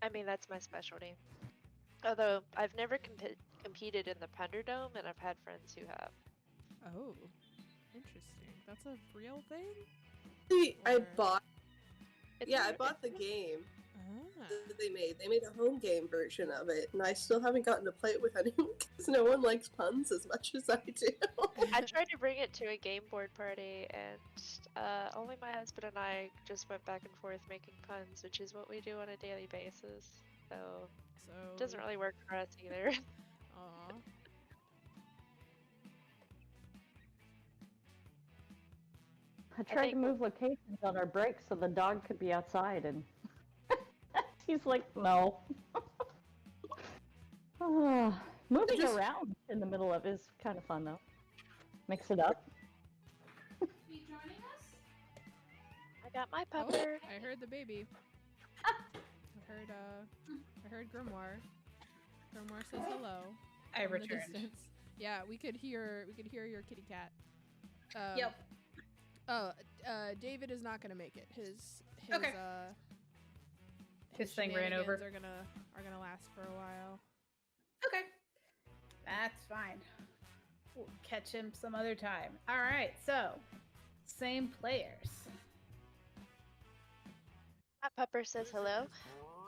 I mean, that's my specialty. Although, I've never competed in the Punderdome, and I've had friends who have. Oh, interesting. That's a real thing? See, I Or- bought. It's Yeah, I weird. bought the game Ah. that they made. They made a home game version of it, and I still haven't gotten to play it with anyone because no one likes puns as much as I do. I tried to bring it to a game board party, and only my husband and I just went back and forth making puns, which is what we do on a daily basis. So it doesn't really work for us either. Aw. I tried to think- move locations on our break so the dog could be outside, and he's like, no. Moving Just- around in the middle of it is kind of fun, though. Mix it up. You joining us? I got my Oh, pupper. I heard the baby. I heard Grimoire. Grimoire says hello. I from the returned. distance. Yeah, we could hear your kitty cat. Yep. Oh, David is not gonna make it. His Okay. His thing ran over. shenanigans are gonna last for a while. Okay. That's fine. We'll catch him some other time. All right, so same players. My pupper says hello.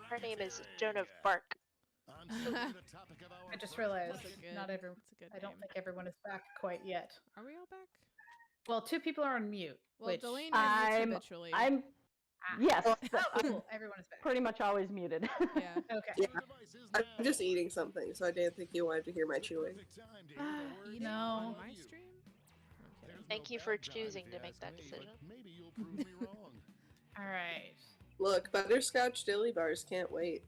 Her name is Joan of Bark. I just realized That's a good. not everyone. That's a good I don't name. think everyone is back quite yet. Are we all back? Well, 2 people are on mute. Well, which Delaney I'm- mutes habitually. I'm, Ah. yes, Oh, I'm cool. Everyone is back. pretty much always muted. Yeah. Okay. Yeah. I'm just eating something, so I didn't think you wanted to hear my chewing. Eating No. on my stream? I'm kidding. Thank you for choosing to make that decision. Maybe you'll prove me wrong. All right. Look, butterscotch dilly bars can't wait.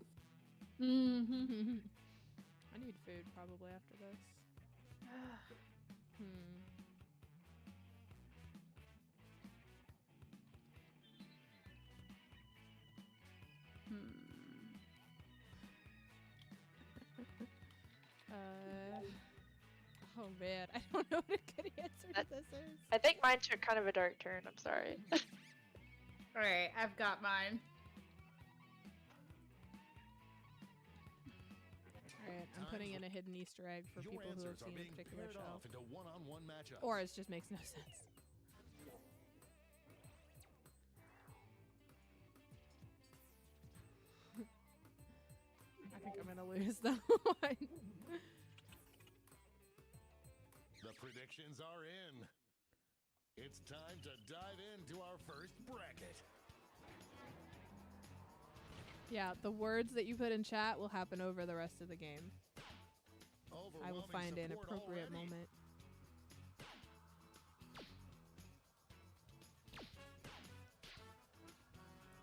Mm-hmm. I need food probably after this. Oh man, I don't know what a good answer to this is. I think mine took kind of a dark turn. I'm sorry. All right, I've got mine. Alright, I'm putting in a hidden Easter egg for Your people who have answers are seen a being particular paired show. off into one-on-one matchups. Or it just makes no sense. I think I'm gonna lose that one. The predictions are in. It's time to dive into our first bracket. Yeah, the words that you put in chat will happen over the rest of the game. I will Overwhelming find an support appropriate already. moment.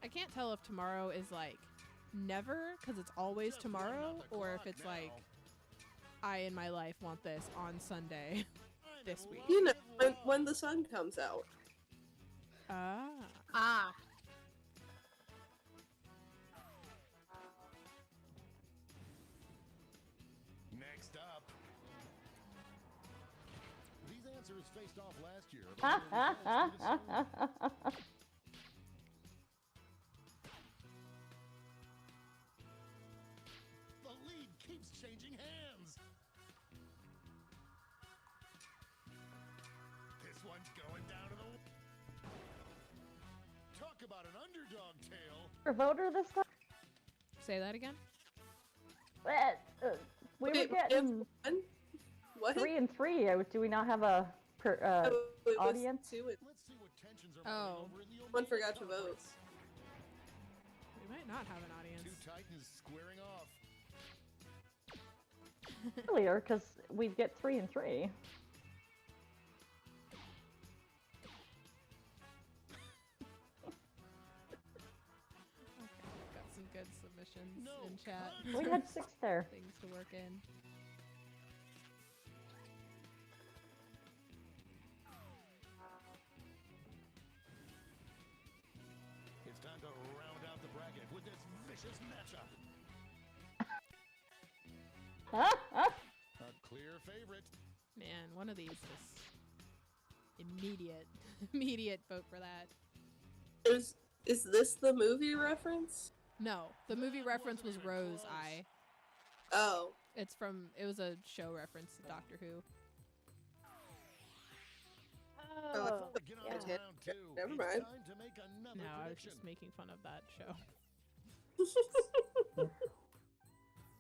I can't tell if tomorrow is like never, because it's always tomorrow, or if it's like I in my life want this on Sunday this week. You know, when the sun comes out. Ah. Next up. These answers faced off last year. The lead keeps changing hands. This one's going down to the... Talk about an underdog tale. For voter this time? Say that again? We were getting What? 3 and 3. Do we not have a It was audience? 2 and Let's see what tensions are mounting over in the one Omega forgot to vote. Conference. We might not have an audience. Two titans squaring off. Earlier, because we'd get 3 and 3. Got some good submissions No in chat. We had 6 there. Things to work in. It's time to round out the bracket with this vicious matchup. A clear favorite. Man, one of these just immediate vote for that. Is this the movie reference? No, the movie reference was Rose Eye. Oh. It was a show reference to Doctor Who. Oh, I Oh, thought Get on yeah. to round two. Never It's mind. time to make another No, I was prediction. just making fun of that show.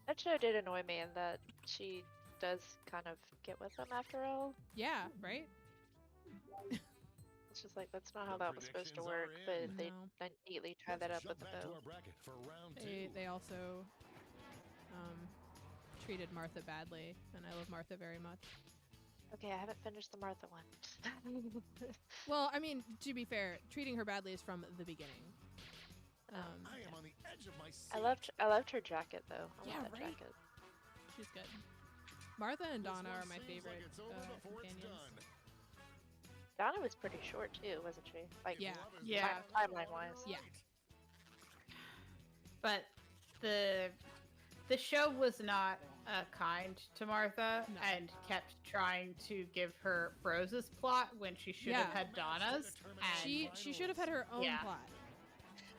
That show did annoy me in that she does kind of get with them after all. Yeah, right? It's just like, that's not how The that was supposed to predictions are work, but in. they No. neatly tie that up Jump with the back to bow. our bracket for round They two. also treated Martha badly, and I love Martha very much. Okay, I haven't finished the Martha one. Well, I mean, to be fair, treating her badly is from the beginning. I am on the edge of my seat. I loved her jacket though. I Yeah, love that right? jacket. She's good. Martha and This Donna one are my seems favorite like it's over before it's companions. done. Donna was pretty short too, wasn't she? Like, Yeah. Love is Yeah. right. Timeline wise. Yeah. But the show was not kind to Martha No. and kept trying to give her Rose's plot when she should Yeah. have had Donna's. And She should have had her own Yeah. plot.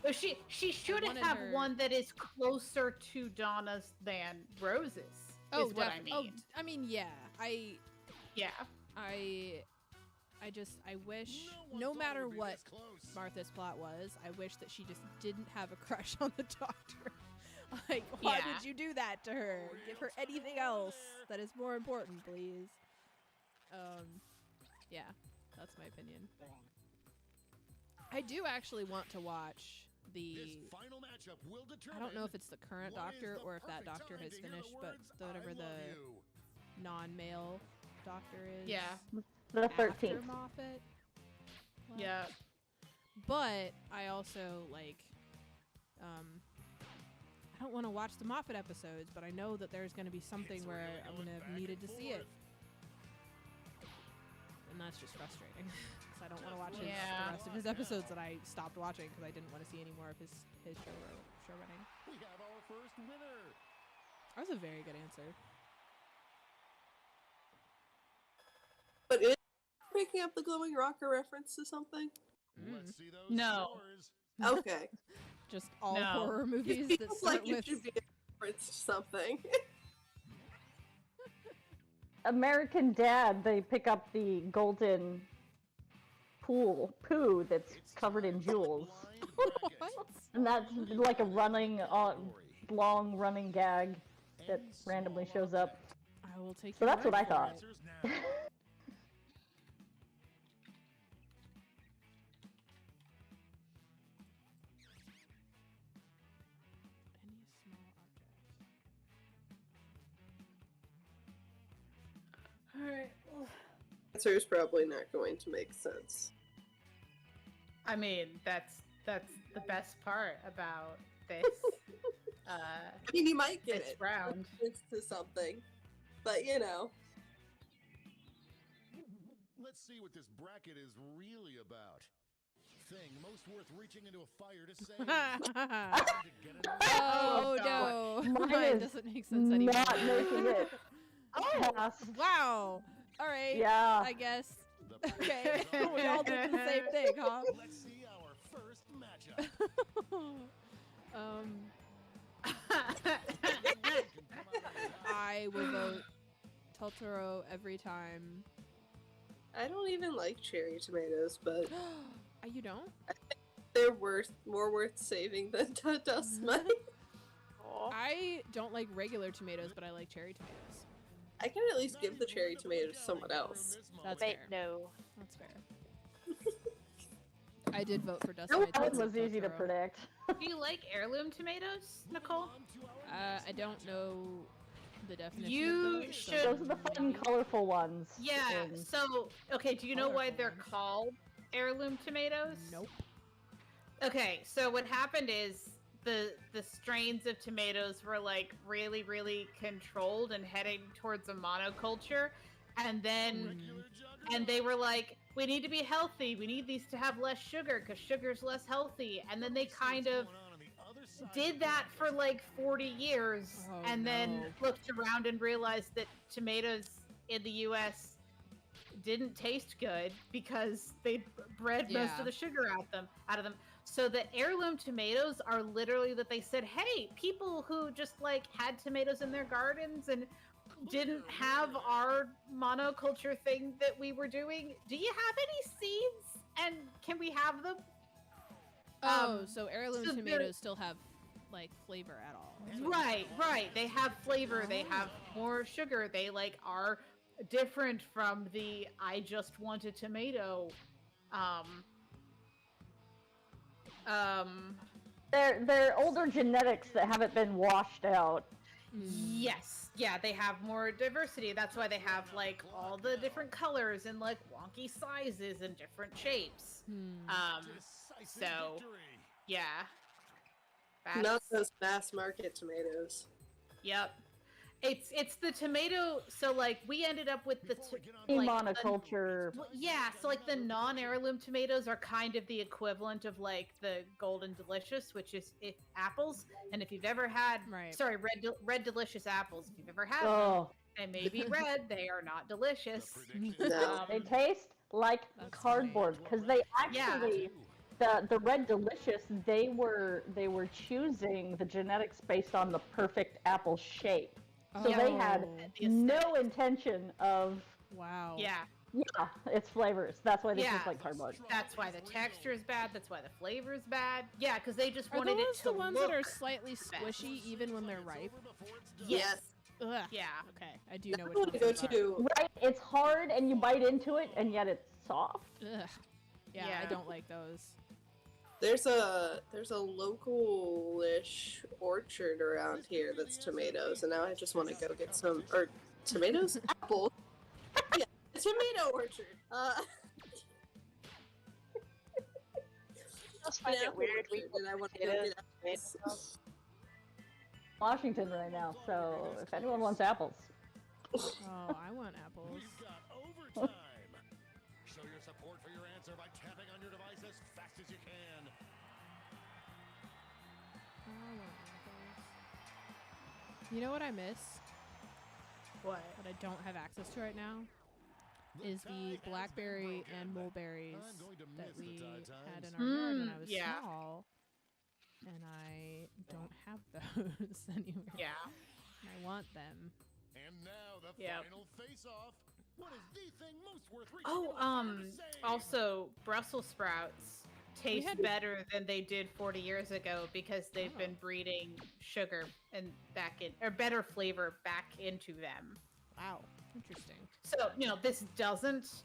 but she should wanted have her- one that is closer to Donna's than Rose's. Oh, is what I definitely. mean. I mean, yeah. Yeah. I wish, one no thought it matter would be what this close. Martha's plot was, I wish that she just didn't have a crush on the doctor. Like, why Yeah. did you do that to her? Give her anything else that is more important, please. Yeah, that's my opinion. I do actually want to watch This the. final matchup will determine I don't know if it's the current what is doctor the or if that perfect doctor time has to hear the finished, but words, whatever "I the love you." non-male doctor is. Yeah. The After 13th. Moffat. left. Yeah. But I also like I don't want to watch the Moffat episodes, but I know that there's going to be something It's where really I'm going going to have back needed and to see it. forth. And that's just frustrating. Because I don't want to watch Yeah. the rest of his episodes that I stopped watching because I didn't want to see any more of his show running. We have our first winner. That was a very good answer. But is picking up the glowing rocker reference to something? Let's see those No. scores. Okay. Just all No. horror It movies that feels start like it with. should be a reference to something. American Dad, they pick up the golden poo that's It's covered in time for the jewels. blind bracket. What? And that's like a running, long running gag that Any randomly small shows up. I will take So your that's what word I for thought. it. Answers now. Any small object. Alright. Answer is probably not going to make sense. I mean, that's the best part about this. I mean, you might get This it. round. It's to something, but you know. Let's see what this bracket is really about. Thing most worth reaching into a fire to save. Oh God. no, Mine mine is doesn't make sense anymore. Not making it. Pass. Wow. All right. Yeah. I guess. The Okay. pressure's on. We all did the same thing, huh? Let's see our first matchup. I will vote Totoro every time. I don't even like cherry tomatoes, but You don't? they're more worth saving than dust mite. Aw. I don't like regular tomatoes, but I like cherry tomatoes. I can at least give the cherry tomatoes to someone else. That's Wait, fair. no. That's fair. I did vote for Dust That Mites. one instead was of easy to Totoro. predict. Do you like heirloom tomatoes, Nicole? I don't know the definition. You of those, should- so Those are the fun, maybe. colorful ones. Yeah. And So, okay, do you know why Colorful they're ones. called heirloom tomatoes? Nope. Okay, so what happened is the strains of tomatoes were like really, really controlled and heading towards a monoculture, and then and they were like, we need to be healthy. We need these to have less sugar because sugar's less healthy. And then they kind of did that for like 40 years, Oh, and then no. looked around and realized that tomatoes in the U.S. didn't taste good because they bred most Yeah. of the sugar out of them. So the heirloom tomatoes are literally that they said, hey, people who just like had tomatoes in their gardens and didn't have our monoculture thing that we were doing, do you have any seeds and can we have them? Oh, so heirloom so they're- tomatoes still have like flavor at all. That's what you're Right. They have flavor. They have more sugar. They like are different from the I just want a tomato. they're older genetics that haven't been washed out. Yes. Yeah, they have more diversity. That's why they have like all the different colors and like wonky sizes and different shapes. So yeah. Not That's- those mass market tomatoes. Yep. It's the tomato. So like we ended up with the like, Monoculture. well, yeah. So like the non-heirloom tomatoes are kind of the equivalent of like the Golden Delicious, which is apples. And if you've ever had, Right. sorry, red Delicious apples. If you've ever had them, Oh, they may be red. They are not delicious. No. they taste like That's cardboard because they actually the Red Delicious they were choosing the genetics based on the perfect apple shape. So they had Oh, no intention of wow. Yeah, its flavors. That's why they Yeah. taste like cardboard. that's why the texture is bad. That's why the flavor is bad. Yeah, because they just Are wanted it those to the ones look that are slightly squishy even when they're ripe? Yes. Ugh. Yeah. Okay, I do That's know what I which want to ones go those are. to. Right? It's hard and you bite into it and yet it's soft. Ugh. Yeah, I Yeah. don't like those. There's a local-ish orchard around here that's tomatoes, and now I just want to go get some tomatoes, apples. Yeah, a tomato orchard. I just find it weird. We and I want to go potatoes get and apples. tomatoes. Washington right now, so if anyone wants apples. Oh, I want apples. We've got overtime. Show your support for your answer by tapping on your device as fast as you can. I want apples. You know what I miss? What? What I don't have access to right now is the blackberry and mulberries I'm going to that miss the we Tide had in Times. our yard when I was yeah. small, and I don't have those anywhere. Yeah. And I want them. And now the Yep. final face-off. What is the thing most worth reaching Oh, into a fire to save? also Brussels sprouts taste had- better than they did 40 years ago because they've been breeding sugar and better flavor back into them. Wow, interesting. So, this doesn't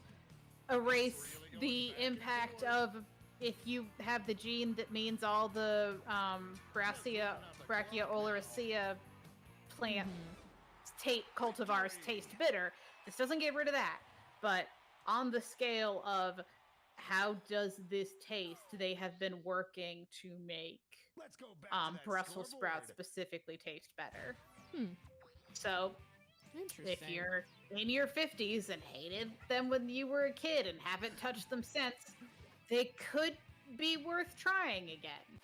erase the impact of if you have the gene that means all the Brachiooleraceae plant cultivars taste bitter. This doesn't get rid of that. But on the scale of how does this taste? They have been working to make Let's go back to that Brussels sprouts scoreboard. specifically taste better. Hmm. So Interesting. if you're in your 50s and hated them when you were a kid and haven't touched them since, they could be worth trying again.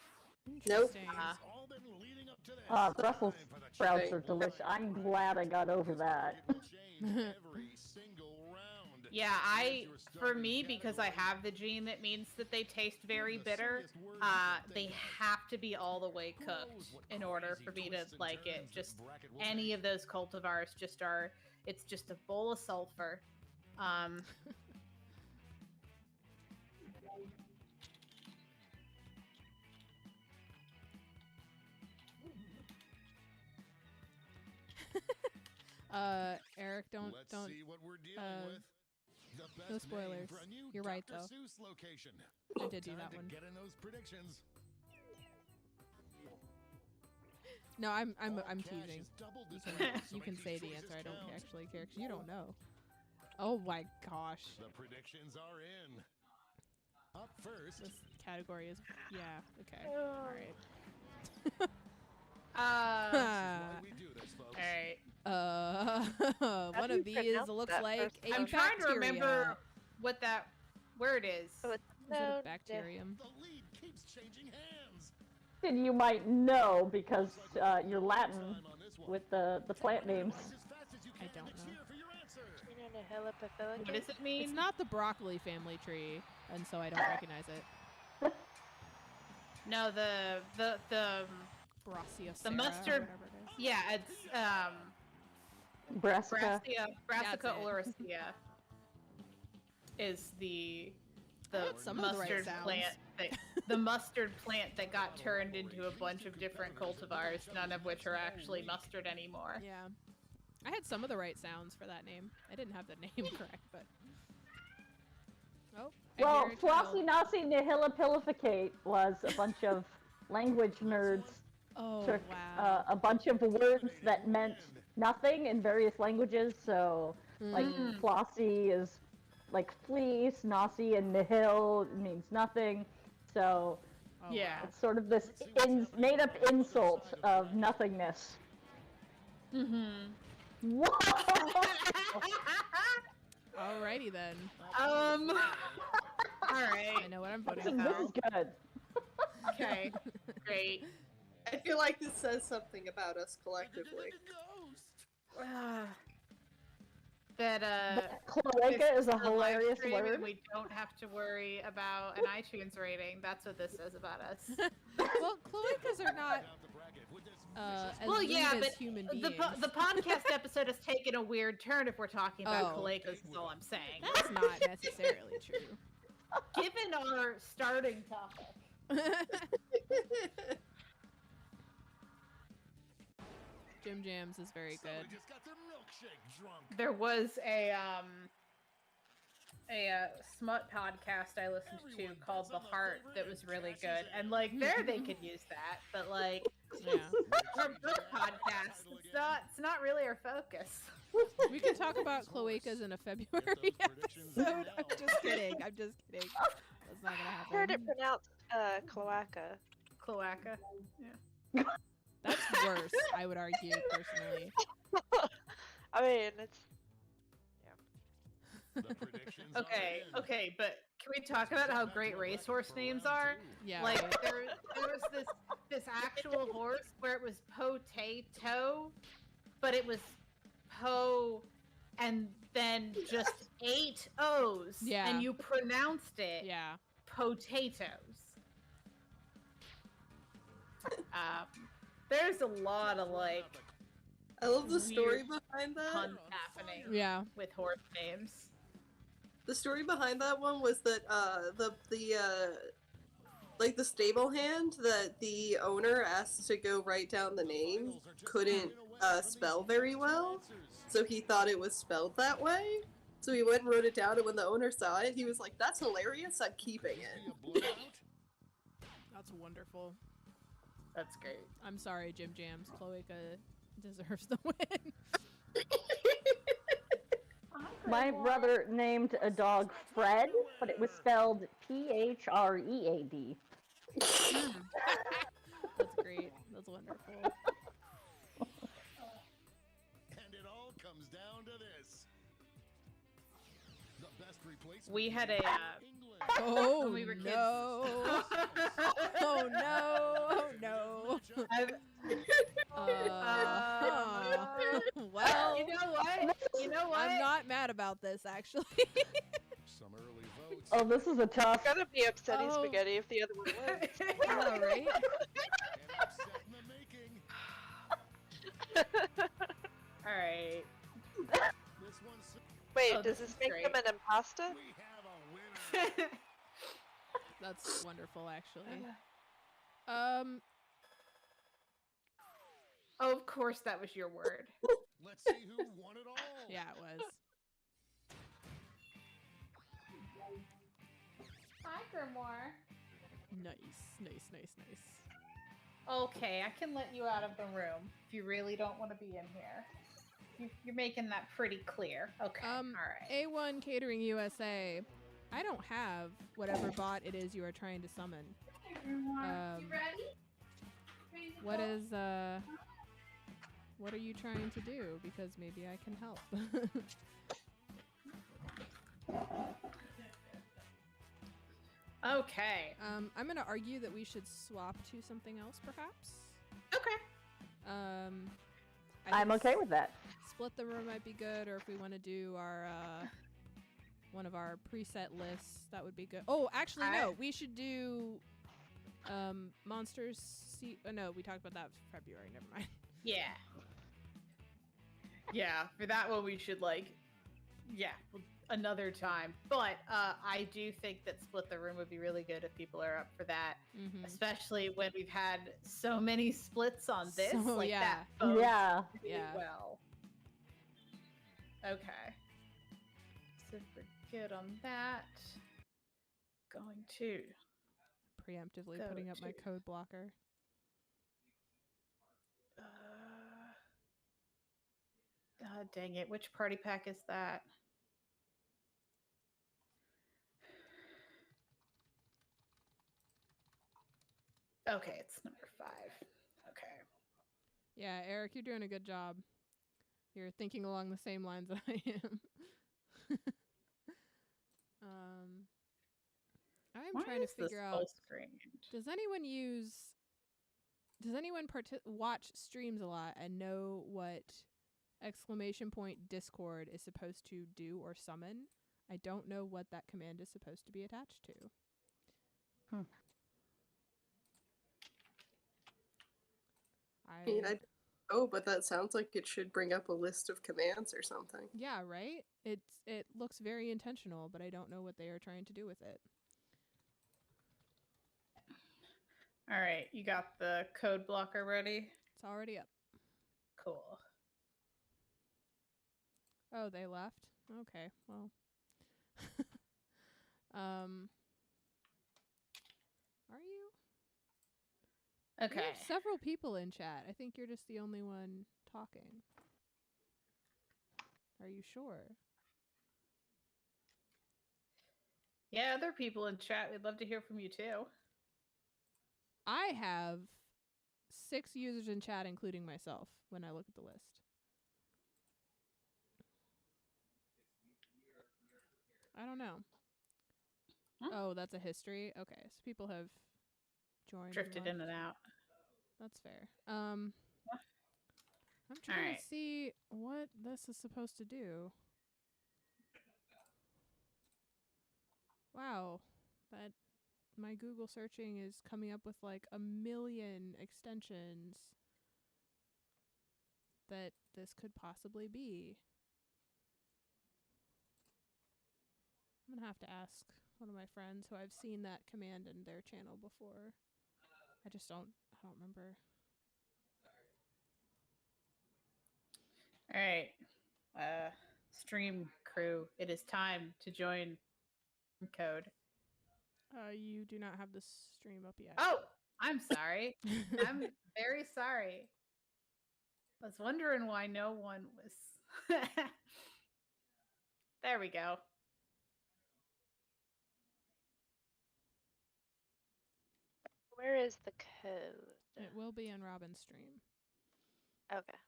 Nope. Interesting. All been leading up to this. Brussels Time for the sprouts change. are delicious. I'm glad I got over that. It will change every single round. Yeah, Here's your for starting me, because I category. have the gene that means that they taste very The bitter, silliest words you can they think of. have to be all the way Who cooked knows what in order crazy for me to twists and like it. turns this Just bracket will any take. of those cultivars just are, it's just a bowl of sulfur. Eric, don't Let's see what we're dealing with. The best no name spoilers. for a new You're right, Dr. though. Seuss location. I did do Time that to one. get in those predictions. No, I'm All teasing. cash is doubled You this can round, so you make can these say the choices answer. I don't count. actually care 'cause you don't know. Oh my gosh. The predictions are in. Up first, This category is okay. Oh. All right. Uh, this is why we do this, folks. all right. One do you of these pronounce looks that like first a one? I'm trying to bacteria. remember what that word is. Oh, it's Is it a no, bacterium? The lead keeps changing hands. And you might know because Looks like we're you're running Latin time on this one. with the plant Take names. as fast as you I can don't and know. cheer for your answer. What does it mean? It's not the broccoli family tree, and so I don't recognize it. No, the Brassiocera, mustard- or whatever it is. yeah, it's Brassica. Brassica That's it. oleracea is the had some of the right mustard sounds. plant the mustard plant that got turned into a bunch of different cultivars, none of which are actually mustard anymore. Yeah. I had some of the right sounds for that name. I didn't have the name correct, but. Oh. I Well, hear a child. Flossie Nasi Nihilipilificate was a bunch of language nerds Oh, took wow. a bunch of words that meant nothing in various languages. So, like, Mm. Flossie is like fleece, Nasi and Nihil means nothing. So, Oh, Yeah. it's sort of this made-up insult of nothingness. Mm-hmm. Whoa! Alrighty then. All I right. know what I'm voting This for. is good. Okay. Great. I feel like this says something about us collectively. That Cloaca is a live hilarious stream word. and we don't have to worry about an iTunes rating. That's what this says about us. Well, cloacas are not as Well, rude yeah, as but human the beings. the podcast episode has taken a weird turn if we're talking about Oh. cloacas, is all I'm saying. That's not necessarily true. Given our starting topic. Jim Jams is very good. Just got their milkshake drunk. There was a smut podcast I listened to called The Heart that was really good, and like there they could use that, but like Yeah. our book podcast, it's not really our focus. We can talk about cloacas in a February episode. I'm just kidding. I'm just kidding. That's not gonna I happen. heard it pronounced cloaca. Cloaca. That's worse, I would argue, personally. I mean, it's The predictions are Okay, in. okay, but can we talk about how great racehorse names are? Yeah. Like there was this actual horse where it was potato, but it was po and then just 8 O's. Yeah. And you pronounced it Yeah. potatoes. There's a lot of like I love the story Weird behind that. fun happening Yeah. with horse names. The story behind that one was that like the stable hand that the owner asked to go write down the name couldn't spell very well, so he thought it was spelled that way. So he went and wrote it down, and when the owner saw it, he was like, "That's hilarious! I'm keeping it." That's wonderful. That's great. I'm sorry, Jim Jams. Cloaca deserves the win. My brother named a dog Fred, but it was spelled Phread. That's great. That's wonderful. And it all comes down to this. The best replacement. We had a England. Oh when we were no! Oh no! Oh no! Well, you know what? You know what? I'm not mad about this actually. Some early votes. Oh, this is a tough. It's gonna be upsetty Oh. spaghetti if the other one wins. All right. And upset in the making. All right. This one's Wait, Oh, does this this is make great. them an impasta? we have a winner. That's wonderful actually. Oh, of course, that was your word. Let's see who won it all. Yeah, it was. Hi, Grimoire. Nice. Okay, I can let you out of the room if you really don't want to be in here. You're making that pretty clear. Okay, all right. A1 Catering USA. I don't have whatever bot it is you are trying to summon. You ready? What are you trying to do? Because maybe I can help. Okay. I'm gonna argue that we should swap to something else, perhaps. Okay. I'm think okay with that. Split the room might be good, or if we want to do our one of our preset lists, that would be good. Oh, actually, no, we should do monsters. No, we talked about that for February. Never mind. Yeah. Yeah, for that one we should another time. But I do think that Split the Room would be really good if people are up for that. Mm-hmm. Especially when we've had so many splits on this. So, yeah. That bodes Yeah. really Yeah. well. Okay. So we're good on that. Going to Preemptively Go putting up my to- code blocker. dang it. Which party pack is that? Okay, it's number 5. Okay. Yeah, Eric, you're doing a good job. You're thinking along the same lines that I am. I'm Why trying to is this figure full out. screen? Does anyone watch streams a lot and know what !Discord is supposed to do or summon? I don't know what that command is supposed to be attached to. I mean, but that sounds like it should bring up a list of commands or something. Yeah, right? It looks very intentional, but I don't know what they are trying to do with it. All right, you got the code blocker ready? It's already up. Cool. Oh, they left? Okay, well. Are you? We Okay. have several people in chat. I think you're just the only one talking. Are you sure? Yeah, other people in chat, we'd love to hear from you too. I have 6 users in chat, including myself, when I look at the list. I don't know. Huh? Oh, that's a history? Okay, so people have joined. Drifted in and out. That's fair. I'm trying Alright. to see what this is supposed to do. Wow. That my Google searching is coming up with like 1 million extensions that this could possibly be. I'm gonna have to ask one of my friends who I've seen that command in their channel before. I don't remember. All right. Stream crew, it is time to join code. You do not have the stream up yet. Oh, I'm sorry. I'm very sorry. I was wondering why no one was. There we go. Where is the code? It will be in Robin's stream. Okay.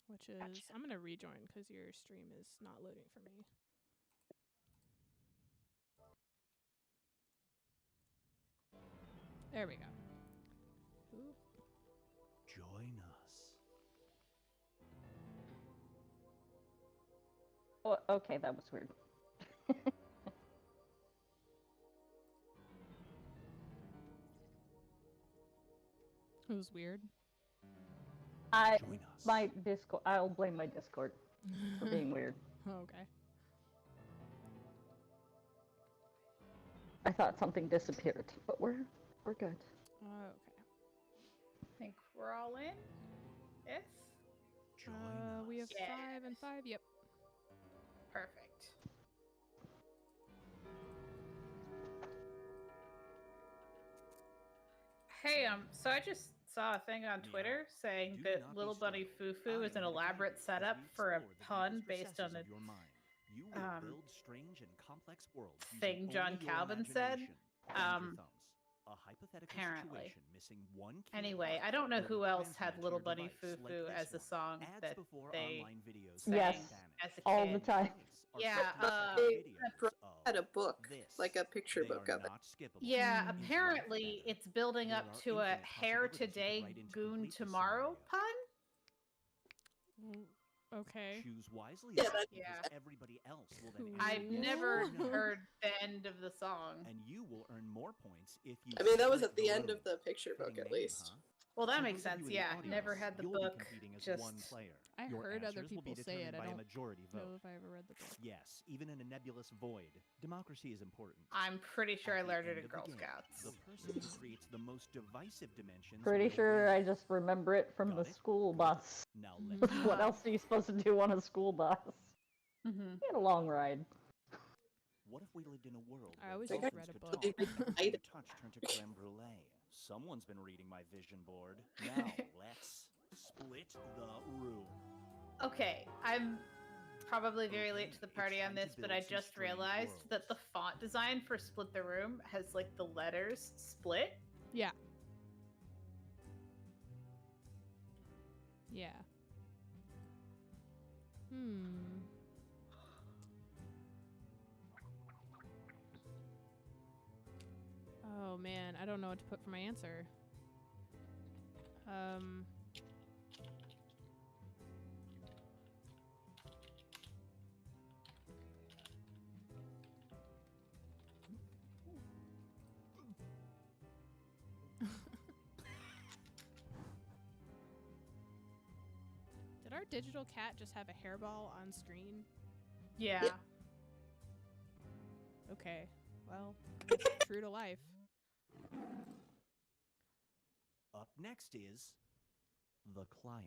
Which is, Gotcha. I'm going to rejoin because your stream is not loading for me. There we go. Oop. Join us. Oh, okay, that was weird. It was weird. Join us. My Discord. I'll blame my Discord for being weird. Okay. I thought something disappeared, but we're good. Okay. I think we're all in. Yes. Join We have us. 5 and 5. Yep. Perfect. Hey, so I just saw a thing on Twitter saying Do that not be Little Bunny startled. Fufu I is an am the elaborate guide as setup we for a explore the pun deepest based on recesses a of your mind. You will um, build strange and complex worlds thing using John only your Calvin said. imagination and your thumbs. A hypothetical Apparently. situation missing one key Anyway, part I don't know will be who else had transmitted to Little your Bunny device, like Fufu this as a one. song Ads that before they online videos sang Yes. as a All kid. the time. Links are Yeah, subject to That videos of had a book, this. like a picture They book are of it. not skippable. Yeah, Mm. Is life apparently better? it's building There up are to a infinite hair possibilities you could today, write into goon complete this tomorrow scenario. pun. Okay. Choose wisely, Yeah, though, that- because Yeah. everybody else will then Cool. I've answer yes never or no. heard the end of the song. And you will earn more points if you I mean, that was split at the end room. of the picture book, Fitting at name, least. huh? Well, that For makes those of sense. you in the Yeah, never audience, had the you'll book. be competing as Just one player. I Your heard other answers will be people say determined it. I by a don't majority know vote. if I ever read the book. Yes, even in a nebulous void, democracy is important. I'm pretty sure I At the learned it end at of the Girl game, Scouts. The person who creates the most divisive dimensions. Pretty will sure win. I just remember it from Got the it? school Good. bus. Now Mhm. let's What else are you supposed to do on a school bus? Mm-hmm. We had a long ride. What if we lived in a world I where always just dolphins read a could book. talk and everything you touch turned to creme brulee? Someone's been reading my vision board. Now let's split the room. Okay, I'm probably very late to the Okay, party it's on time to this, but build I some just strange realized that the worlds. font design for Split the Room has like the letters split. Yeah. Yeah. Oh man, I don't know what to put for my answer. Did our digital cat just have a hairball on screen? Yeah. Yeah. Okay. Well, it's true to life. Up next is the client.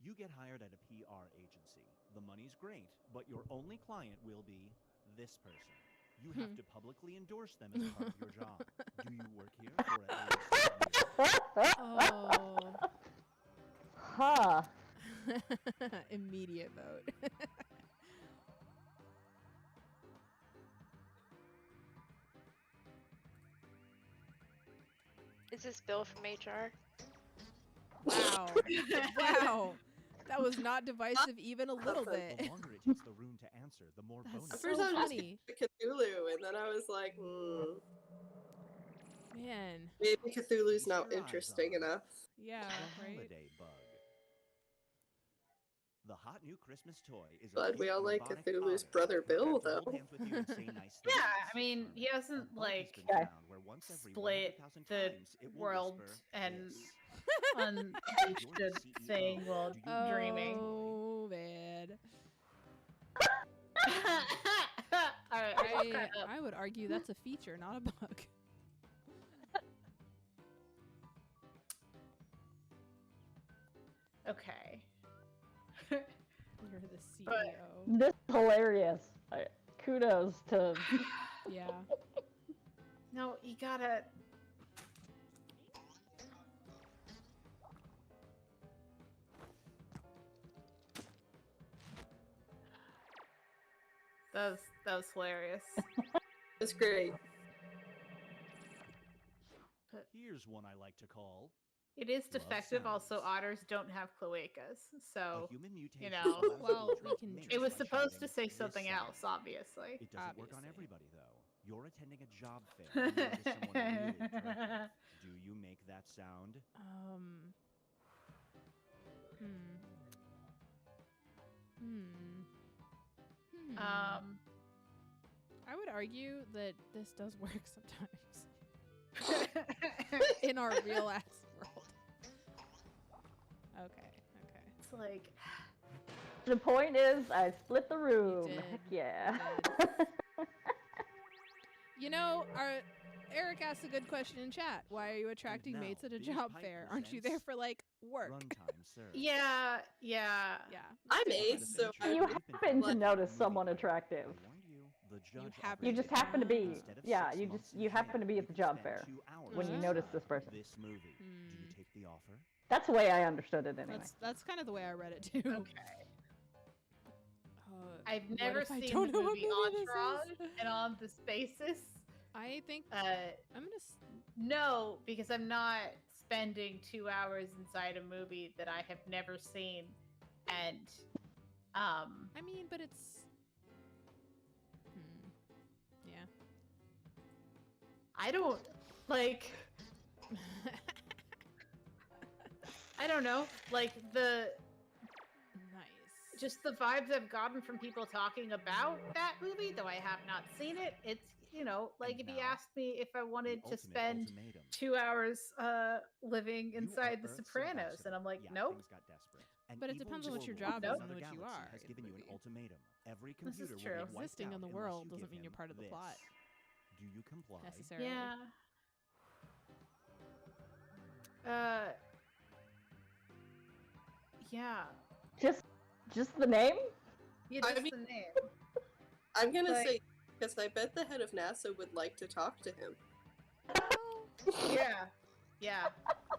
You get hired at a PR agency. The money's great, but your only client will be this person. You have to publicly endorse them as part of your job. Do you work here for at least 1 year? Oh. Huh. Immediate vote. Is this Bill from HR? Wow. Wow. That was not divisive even a little The bit. longer it takes the room to answer, the more That's bonus. At so first, I was just funny. thinking Cthulhu, and then I was like, Man. maybe Cthulhu's Keep not your eyes interesting on enough. Yeah, The right? holiday bug. The hot new Christmas toy is a But we cute all like robotic Cthulhu's otter brother who Bill, has to though. hold hands with you and say nice Yeah, things. I mean, he A hasn't bug has like been Okay. found where once every split 100,000 the times it will world whisper and this. unleashed You're a the CEO. thing while Do you need dreaming. a toy? Oh, man. Alright, I looked that up. I would argue that's a feature, not a bug. Okay. You're the CEO. But- This is hilarious. Kudos to. Yeah. No, you gotta. That was hilarious. It's great. But Here's one I like to call it is Love defective. Also, sounds. otters don't have cloacas, a so human mutation. you know. allows Well, you to we attract can mates it was by supposed to shouting say this something sound. else, obviously. It doesn't work on Obviously. everybody, though. You're attending a job fair and notice someone really attractive. Do you make that sound? I would argue that this does work sometimes in our real ass world. Okay. It's like, The point is, I split the room. did. Heck yeah. You know, Eric asked a good question in chat. Why are you attracting now, mates at a Bees job Pipe fair? Aren't you there presents for like work? Runtime, sir. yeah. Yeah. I'm Part of AIDS, the so feature You we've been happen to following notice the someone movie. attractive. I warned you, the judge happen offers You just to- happen to be, instead of yeah, 6 you months in happen to jail, be you at the could job spend fair 2 hours when you Ah. notice this person. this movie. Do you take the offer? That's the way I understood it anyway. That's kind of the way I read it too. Okay. I've What never if I seen don't the know what movie movie this is? Entourage, and on this basis, I think uh, I'm gonna. no, because I'm not spending 2 hours inside a movie that I have never seen, and I mean, but it's. Yeah. I don't like. I don't know, like Nice. just the vibes I've gotten from people talking about that movie, though I have not seen it. It's, you know, like And if you now, asked me if I wanted the to ultimate spend ultimatum. 2 hours living You are inside The Earth's Sopranos, ambassador. and I'm like, Yeah, nope. things got desperate. An But it evil depends on what your warlord job from is another and what you galaxy are, has given you an movie. ultimatum. Every This is computer will true. get wiped Existing out in the unless world you doesn't give mean you're him part of the this. plot. Do you comply? Necessarily. Yeah. Yeah. Just the name? Yeah, I just mean- the name. I'm gonna Like- say, because I bet the head of NASA would like to talk to him. Yeah. Yeah.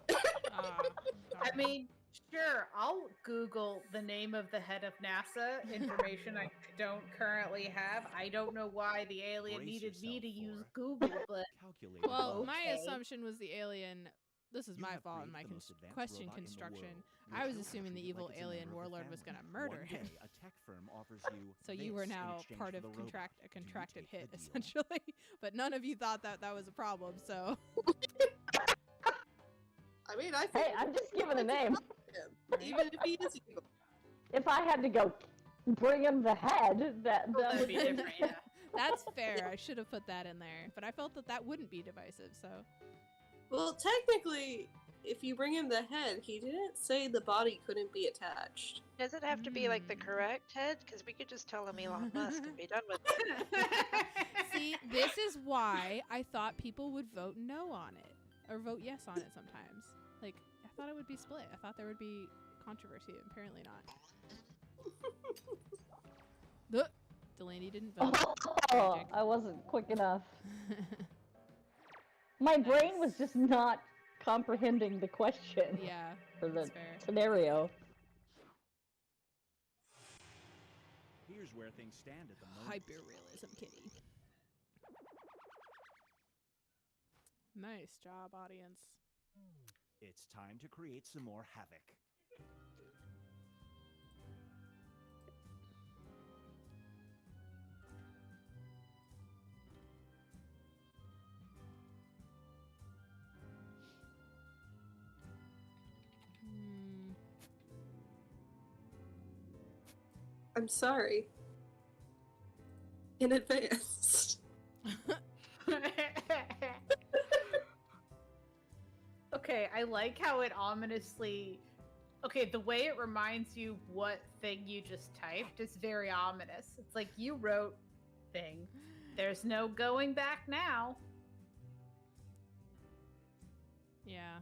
I darn. mean, sure, I'll Google the name of the head of NASA, information I don't currently have. I don't know why the alien Brace needed me to yourself use for Google, but calculated Well, love. my Okay. assumption was the alien. This is You my have fault in created my the most advanced question robot in the construction. world. I Your was children assuming the treat it evil like it's a alien member of the warlord was family. gonna murder One him. day, a tech firm offers you So you were this in now exchange part for of the robot. a Do you contracted take hit, the deal? essentially. But none of you thought that that was a problem. So I mean, I think Hey, I'm just giving a name. him, even if he is evil. If I had to go bring him the head, that well, that'd would be different. Yeah. that's fair. I should have put that in there, but I felt that that wouldn't be divisive. So Well, technically, if you bring him the head, he didn't say the body couldn't be attached. Does it have to be like the Mm. correct head? Because we could just tell him Elon Musk and be done with it. see, this is why I thought people would vote no on it or vote yes on it sometimes. Like I thought it would be split. I thought there would be controversy. Apparently not. Delaney didn't vote. Oh, Magic. I wasn't quick enough. My brain was just not comprehending the question Yeah, for the that's fair. scenario. Here's where things stand at the moment. Hyperrealism, kitty. Nice job, audience. It's time to create some more havoc. Hmm. I'm sorry. In advance. Okay, I like how it ominously. Okay, the way it reminds you what thing you just typed is very ominous. It's like you wrote thing. There's no going back now. Yeah.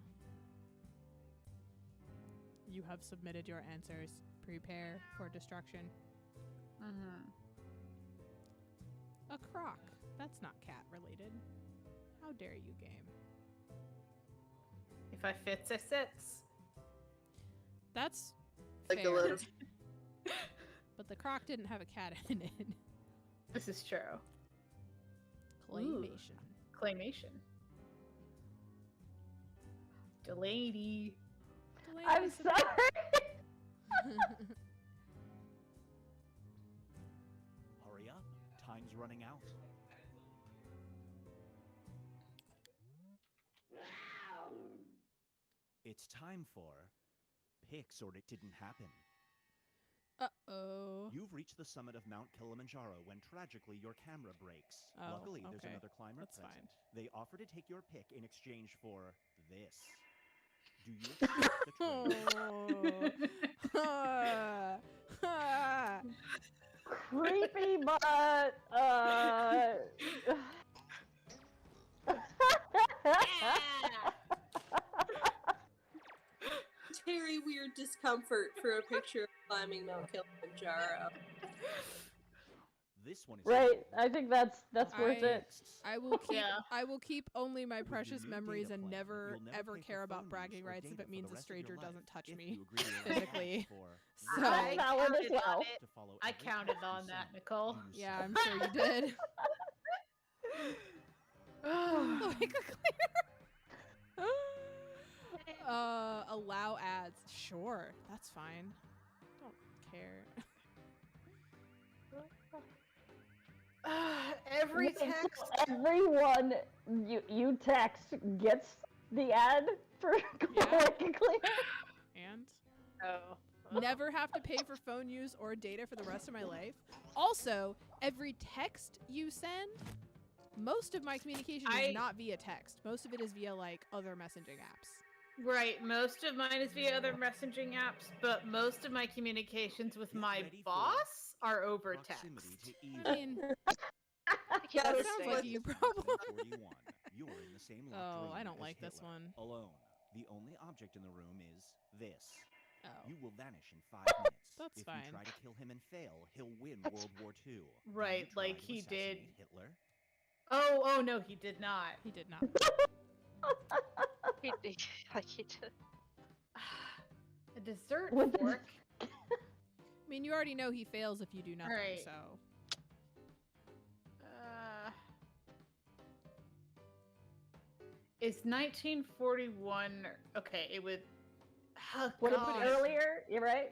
You have submitted your answers. Prepare for destruction. Mm-hmm. A croc. That's not cat related. How dare you, game? If I fits, I sits. That's Like a fair. load of But the croc didn't have a cat in it. This is true. Claymation. Claymation. Delaney. I'm sorry. Hurry up. Time's running out. It's time for Pix or It Didn't Happen. Uh-oh. You've reached the summit of Mount Kilimanjaro when tragically your camera breaks. Oh, Luckily, there's okay. another climber That's present. fine. They offer to take your pick in exchange for this. Do you accept the trade? Creepy, but Very weird discomfort for a picture of climbing Mount Kilimanjaro. This one is right. I think that's worth it. I will keep only my With precious your new memories data and plan, never you'll never ever pay for care about phone bragging use or rights if data it for means the a rest of your stranger life doesn't touch if me you agree to allow physically. for So That's valid as well. to follow I every counted text you on that, send. Nicole. Do you Yeah, sign? I'm sure you did. Like a clear. Allow ads. Sure, that's fine. Don't care. Every Wait, so text. everyone you text gets the ad for Like a Clear. And Oh. never have to pay for phone use or data for the rest of my life. Also, every text you send, most of my communication is not via text. Most of it is via like other messaging apps. Right, most of mine is via other messaging apps, but most of my communications with my boss are over text. I mean, Yeah, that sounds like you problem. 41. You're in the same locked Oh, room I don't as like this Hitler, one. alone. The only object in the room is this. Oh. You will vanish in 5 minutes. That's if fine. you try to kill him and fail, he'll win World War II. Right, Did you like try to he did. assassinate Hitler? Oh no, he did not. He did not. He did. A dessert What the- fork. I mean, you already know he fails if you do nothing, Right. so. Is 1941 okay? It would. Oh, Would it be gosh. earlier? You're right.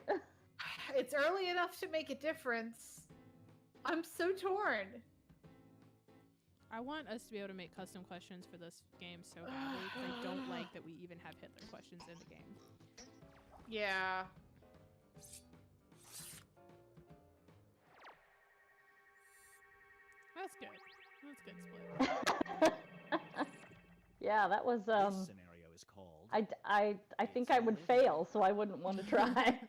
It's early enough to make a difference. I'm so torn. I want us to be able to make custom questions for this game so badly because I don't like that we even have Hitler questions in the game. Yeah. That's good. That's good split. Yeah, that was This scenario is called. I think I would fail, so I wouldn't want to try.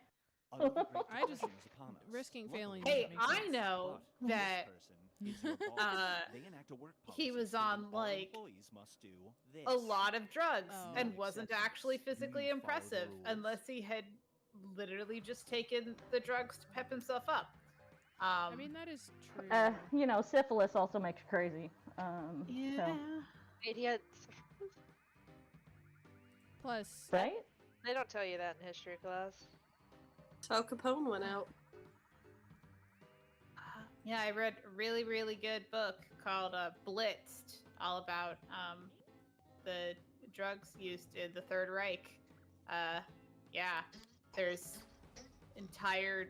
Under the Great I just- Depression is upon us. risking failing Luckily, Hey, doesn't make I sense. know but that this person is your boss. They enact a work he policy was stating on, all like, employees must do this. a lot of drugs Oh. and No wasn't exceptions. actually Do physically you follow the impressive rules? unless he had literally just taken the drugs to pep himself up. I mean, that is true. Syphilis also makes you crazy. Yeah. So, Idiots. Plus, right? They don't tell you that in history class. That's how Capone went out. Yeah, I read a really, really good book called Blitzed, all about the drugs used in the Third Reich. Yeah, there's entire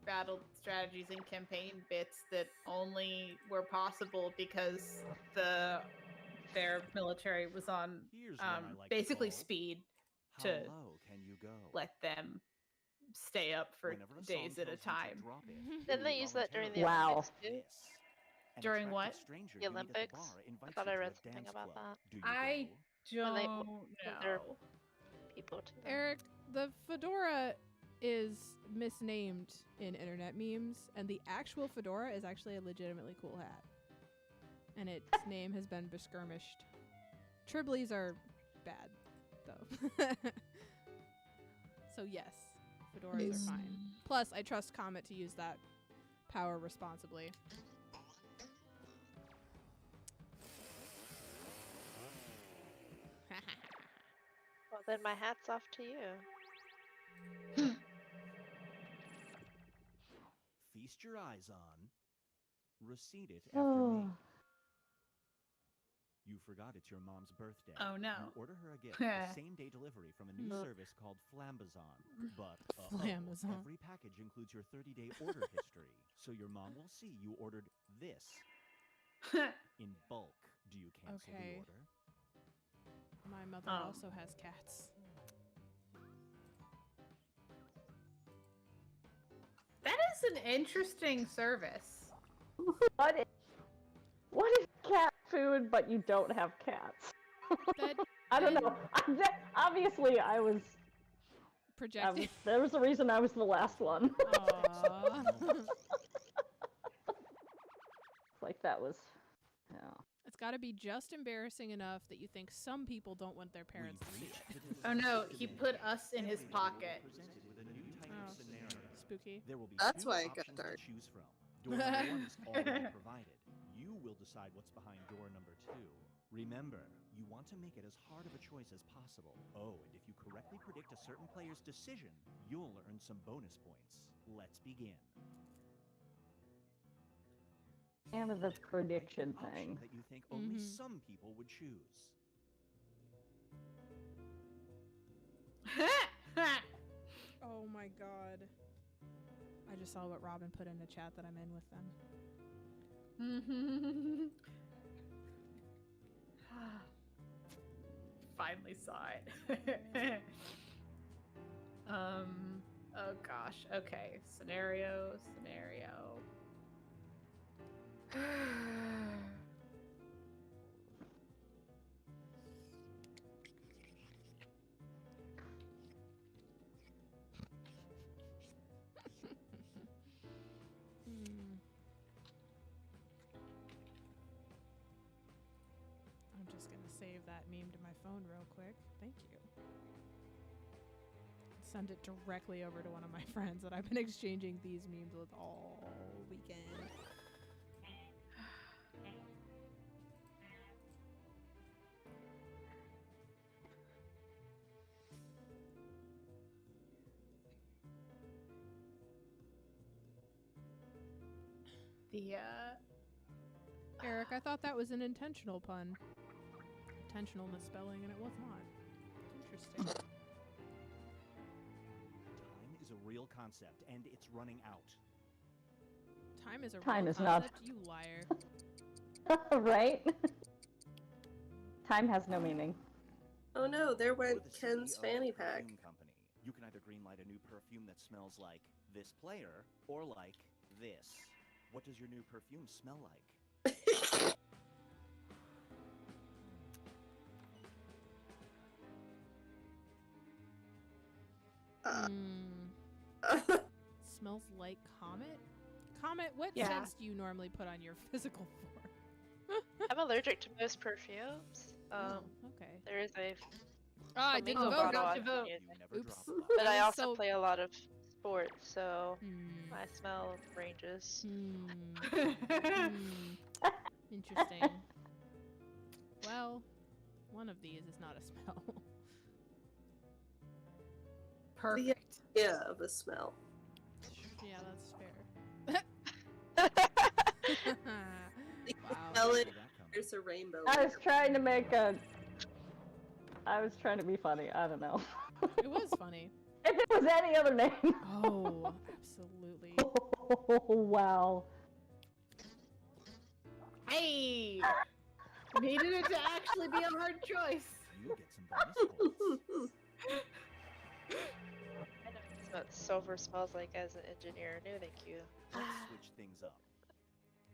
battle strategies and campaign bits that only were possible because their military was on Here's one I like to basically call, speed How to low can you go? let them stay up for Whenever a days song at a tells you to time. drop it, Didn't you they use that during the voluntarily Wow. Olympics too? this. An During attractive what? stranger The you meet at Olympics? bar invites thought you I to read a something dance about club. that. Do you I go? When they- don't when they're- know. People to them. Eric, the fedora is misnamed in internet memes, and the actual fedora is actually a legitimately cool hat. And its name has been beskirmished. Tribblies are bad, though. So yes, fedoras are fine. Plus, I trust Comet to use that power responsibly. Well, then my hat's off to you. Feast your eyes on Receipt it after me. You forgot it's your mom's birthday. Oh, no. You order her a gift for same-day delivery from a new service called Flambazon. But Flambazon. every package includes your 30-day order history, so your mom will see you ordered this in bulk. Do you cancel the order? My mother also has cats. That is an interesting service. What is cat food, but you don't have cats? I don't know. Obviously, I was projecting. There was a reason I was the last one. Like that was, yeah. It's got to be just embarrassing enough that you think some people don't want their parents to see it. Oh no, he put us in his pocket. Spooky. That's why it got dark. Choose from. Door number 1 is already provided. You will decide what's behind door number 2. Remember, you want to make it as hard of a choice as possible. Oh, and if you correctly predict a certain player's decision, you'll earn some bonus points. Let's begin. And the prediction thing. That you think only some people would choose. Oh my god. I just saw what Robin put in the chat that I'm in with them. Finally saw it. Oh gosh. Okay. Scenario. I'm just gonna save that meme to my phone real quick. Thank you. Send it directly over to one of my friends that I've been exchanging these memes with all weekend. Eric, I thought that was an intentional pun. Intentional misspelling, and it was not. Interesting. Time is a real concept, and it's running out. Time is a Time real is concept, you liar. Right? Time has no meaning. Oh no, there went You're the Ken's CEO fanny of a pack. perfume company. You can either greenlight a new perfume that smells like this player, or like this. What does your new perfume smell like? Smells like Comet? Comet, what scents do you normally put on your physical form? I'm allergic to most perfumes. Okay. There is a I didn't flamingo vote. bottle Got I to can vote. use. Oops. But I also So- play a lot of sports, so my smell ranges. Interesting. Well, one of these is not a smell. Perfect. Yeah, of a smell. Yeah, that's fair. Wow. Smell it. Where'd that come There's a rainbow. I was trying to be funny. I don't know. It was funny. If it was any other name. Oh, absolutely. Oh, wow. Hey! Needed it to actually be a hard choice. You get some bonus points. I know what silver smells like as an engineer. No, thank you. Let's switch things up.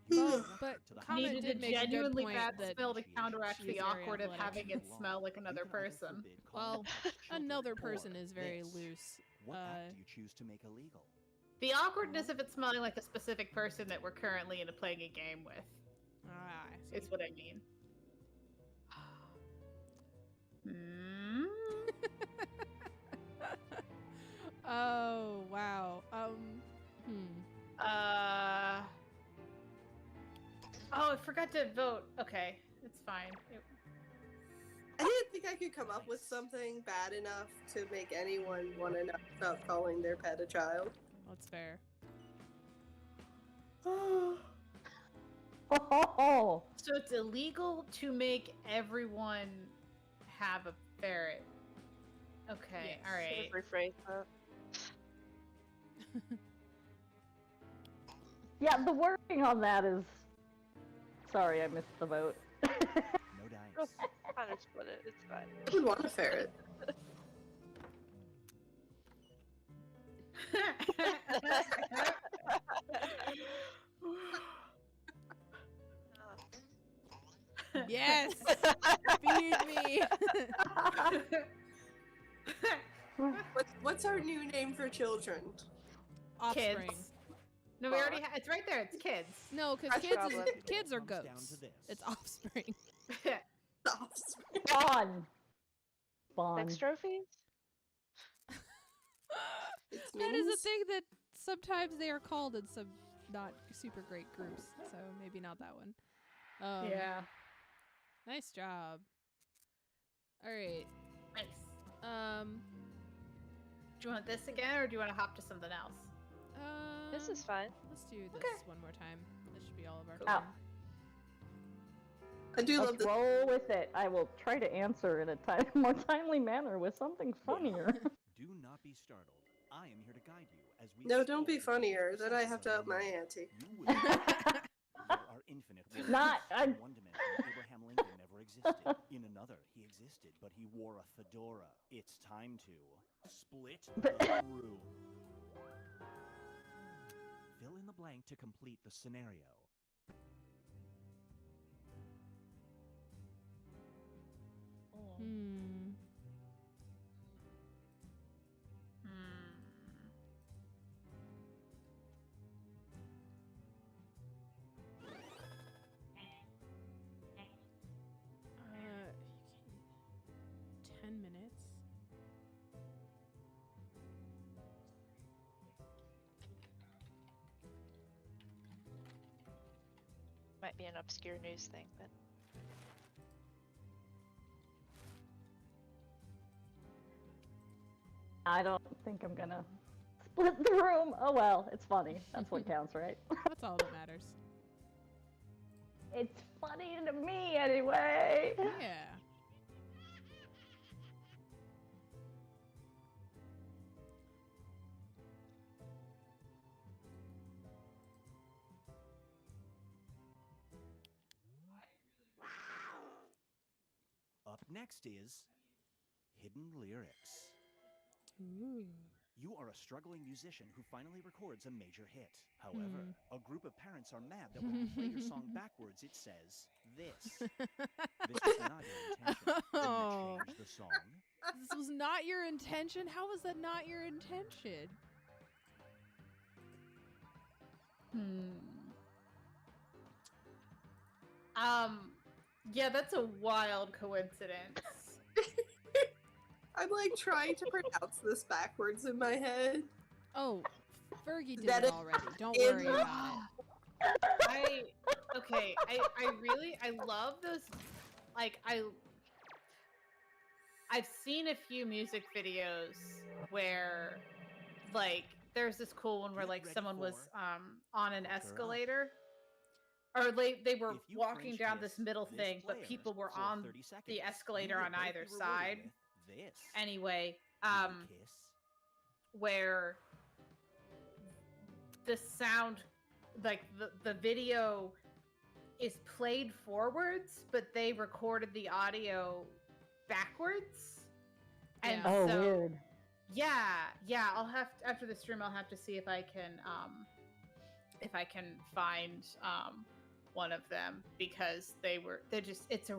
Well, but To the Comet Needed did a make a good genuinely point bad that smell to counteract she's the very awkward of athletic. having it smell like another You can either person. forbid Well, calling children another poor, person is very this. loose. What act do you choose to make illegal? The awkwardness of it smelling like a specific person that we're currently into playing a game with. I see. Is what I mean. Hmm? Oh, wow. Oh, I forgot to vote. Okay, it's fine. I didn't think I could come up with something bad enough to make anyone want to know about calling their pet a child. That's fair. Oh, So it's illegal to make everyone have a ferret. Okay, Yes. all right. Should have rephrased that. yeah. The wording on that is. Sorry, I missed the vote. No dice. Kind of split it. It's fine. I would want a ferret. Yes! Feed me! What's our new name for children? Offspring. Kids. No, we already it's right there. It's kids. No, because That's problem. kids are Comes down goats. to this. It's offspring. Spawn. Spawn. Sex trophies? It's That is a means? thing that sometimes they are called in some not super great groups, so maybe not that one. Yeah. Nice job. All right. Nice. Do you want this again, or do you want to hop to something else? This is fun. Let's do this Okay. one more time. This should be all of our Cool. time. I do love Let's this. roll with it. I will try to answer in a more timely manner with something funnier. Do not be startled. I am here to guide you as we. No, don't be explore the funnier. Then I have to up senses of my the world. ante. You will. There are infinite worlds. Not- In one dimension, Abraham Lincoln never existed. In another, he existed, but he wore a fedora. It's time to split the room. Fill in the blank to complete the scenario. Hmm. You can 10 minutes. Might be an obscure news thing, but I don't think I'm gonna split the room. Oh well, it's funny. That's what counts, right? That's all that matters. It's funny to me anyway. Yeah. Up next is hidden lyrics. Ooh. You are a struggling musician who finally records a major hit. However, a group of parents are mad that when you play your song backwards, it says this. This was not your intention. Oh. Didn't it change the song? This was not your intention? How was that not your intention? Yeah, that's a wild coincidence. I'm like trying to pronounce this backwards in my head. Oh, Fergie did That it is already. Don't in- worry about it. I love those. Like, I've seen a few music videos where, like, there's this cool one where, Get like, ready someone was for on an Girl. escalator, or they were If you walking French down kiss this middle this thing, but player people were for on 30 seconds, the you escalator will on both either be rewarded side. with this. Anyway, Do you kiss? where the sound, like the video is played forwards, but they recorded the audio backwards. And Yeah. Oh, so weird. yeah, I'll have after the stream I'll have to see if I can find one of them, because they're just it's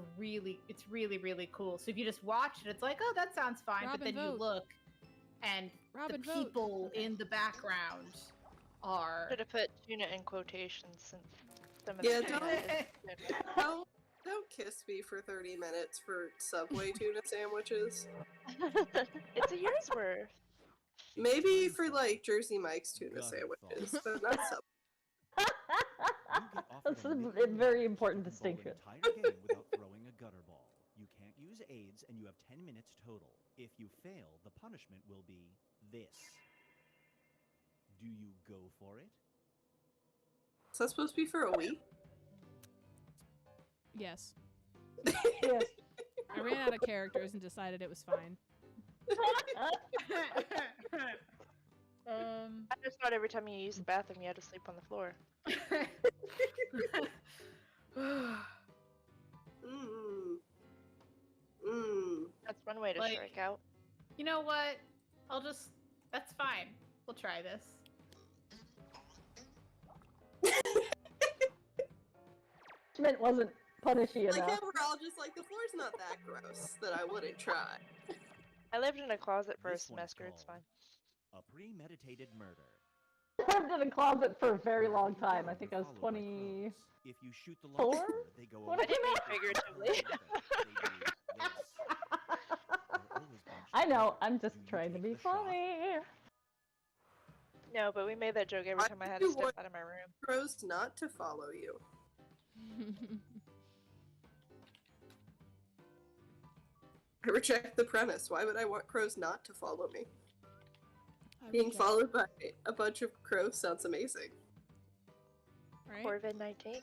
really cool. So if you just watch it, it's like, oh, that sounds fine, Robin, but then vote. you look and Robin, the vote. people in the background are should have put tuna in quotations since some of Yeah, the don't- tuna Don't kiss me for 30 minutes for Subway tuna sandwiches. It's a year's worth. Maybe for like Jersey Mike's tuna Got it, sandwiches, thoughts. but not Subway. You get offered That's a a minimum very round important to bowl an distinction. entire game without throwing a gutter ball. You can't use aids, and you have 10 minutes total. If you fail, the punishment will be this. Do you go for it? Is that supposed to be for a week? Yes. Yes. I ran out of characters and decided it was fine. I just thought every time you use the bathroom, you had to sleep on the floor. That's one way to Like- strike out. You know what? That's fine. We'll try this. Punishment wasn't punishy Like, enough. we're all just like, the floor's not that gross that I wouldn't try. I lived in a closet for a This one is semester, it's fine. called A premeditated murder. I lived in a closet for a very long Wherever you time. I go, think you're I was followed by 20. crows. If you shoot the Four? lobster, they go What away. I didn't mean figuratively. I know, I'm just Do you trying to take be the shot? funny. No, but we made that joke every I time I had to do step want- out of my room. Crows not to follow you. I reject the premise. Why would I want crows not to follow me? Being followed by a bunch of crows sounds amazing. Right? Corvid-19.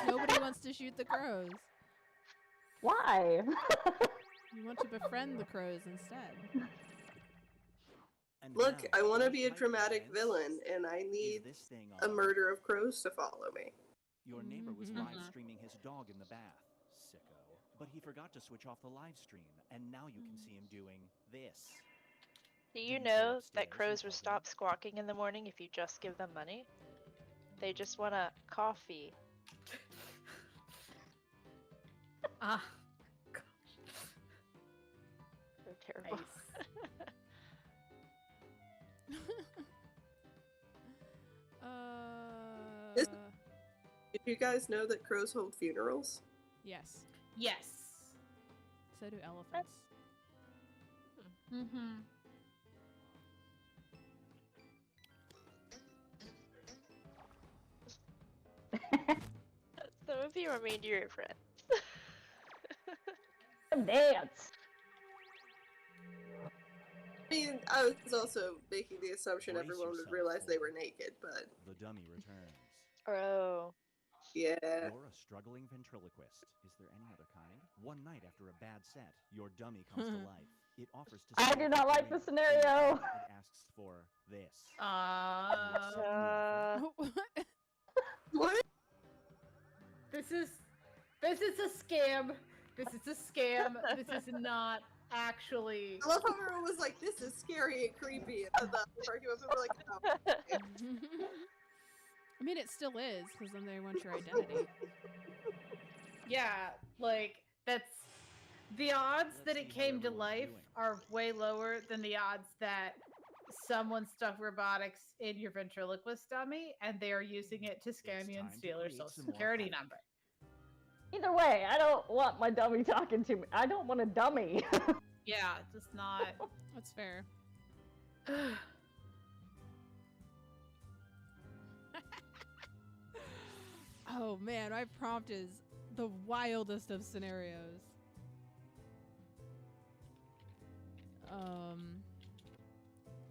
Nobody wants to shoot the crows. Why? You want to befriend the crows instead. And Look, now, I want to what be a type of dramatic offense villain, and I is need this thing a on? murder of crows to follow me. Your neighbor was Mhm. live streaming his dog in the bath, sicko. But he forgot to switch off the live stream, and now you can see him doing this. Do Do you you go know upstairs that and crows will tell them? stop squawking in the morning if you just give them money? They just want a coffee. Ah, They're terrible. nice. This- Did you guys know that crows hold funerals? Yes. Yes. So do elephants. Mm-hmm. Some of you are mean to your friends. Dance. I mean, I was also making the assumption Brace everyone would yourself realize they for- were naked, but The dummy returns. Oh. yeah. You're a struggling ventriloquist. Is there any other kind? One night after a bad set, your dummy comes to life. It offers to I save do your not like career. the scenario. It asks for this. What? This is a scam. This is a scam. This is not actually. I love how everyone was like, "This is scary and creepy," and then the argument were like, "Oh." I mean, it still is, because then they want your identity. Yeah, like that's the odds Let's that see it how came to everyone's life doing. are way lower than the odds that someone stuck robotics in your ventriloquist dummy and they are using it to scam It's you and time to steal your create social some more security havoc. number. Either way, I don't want my dummy talking to me. I don't want a dummy. Yeah, just not. That's fair. Oh man, my prompt is the wildest of scenarios.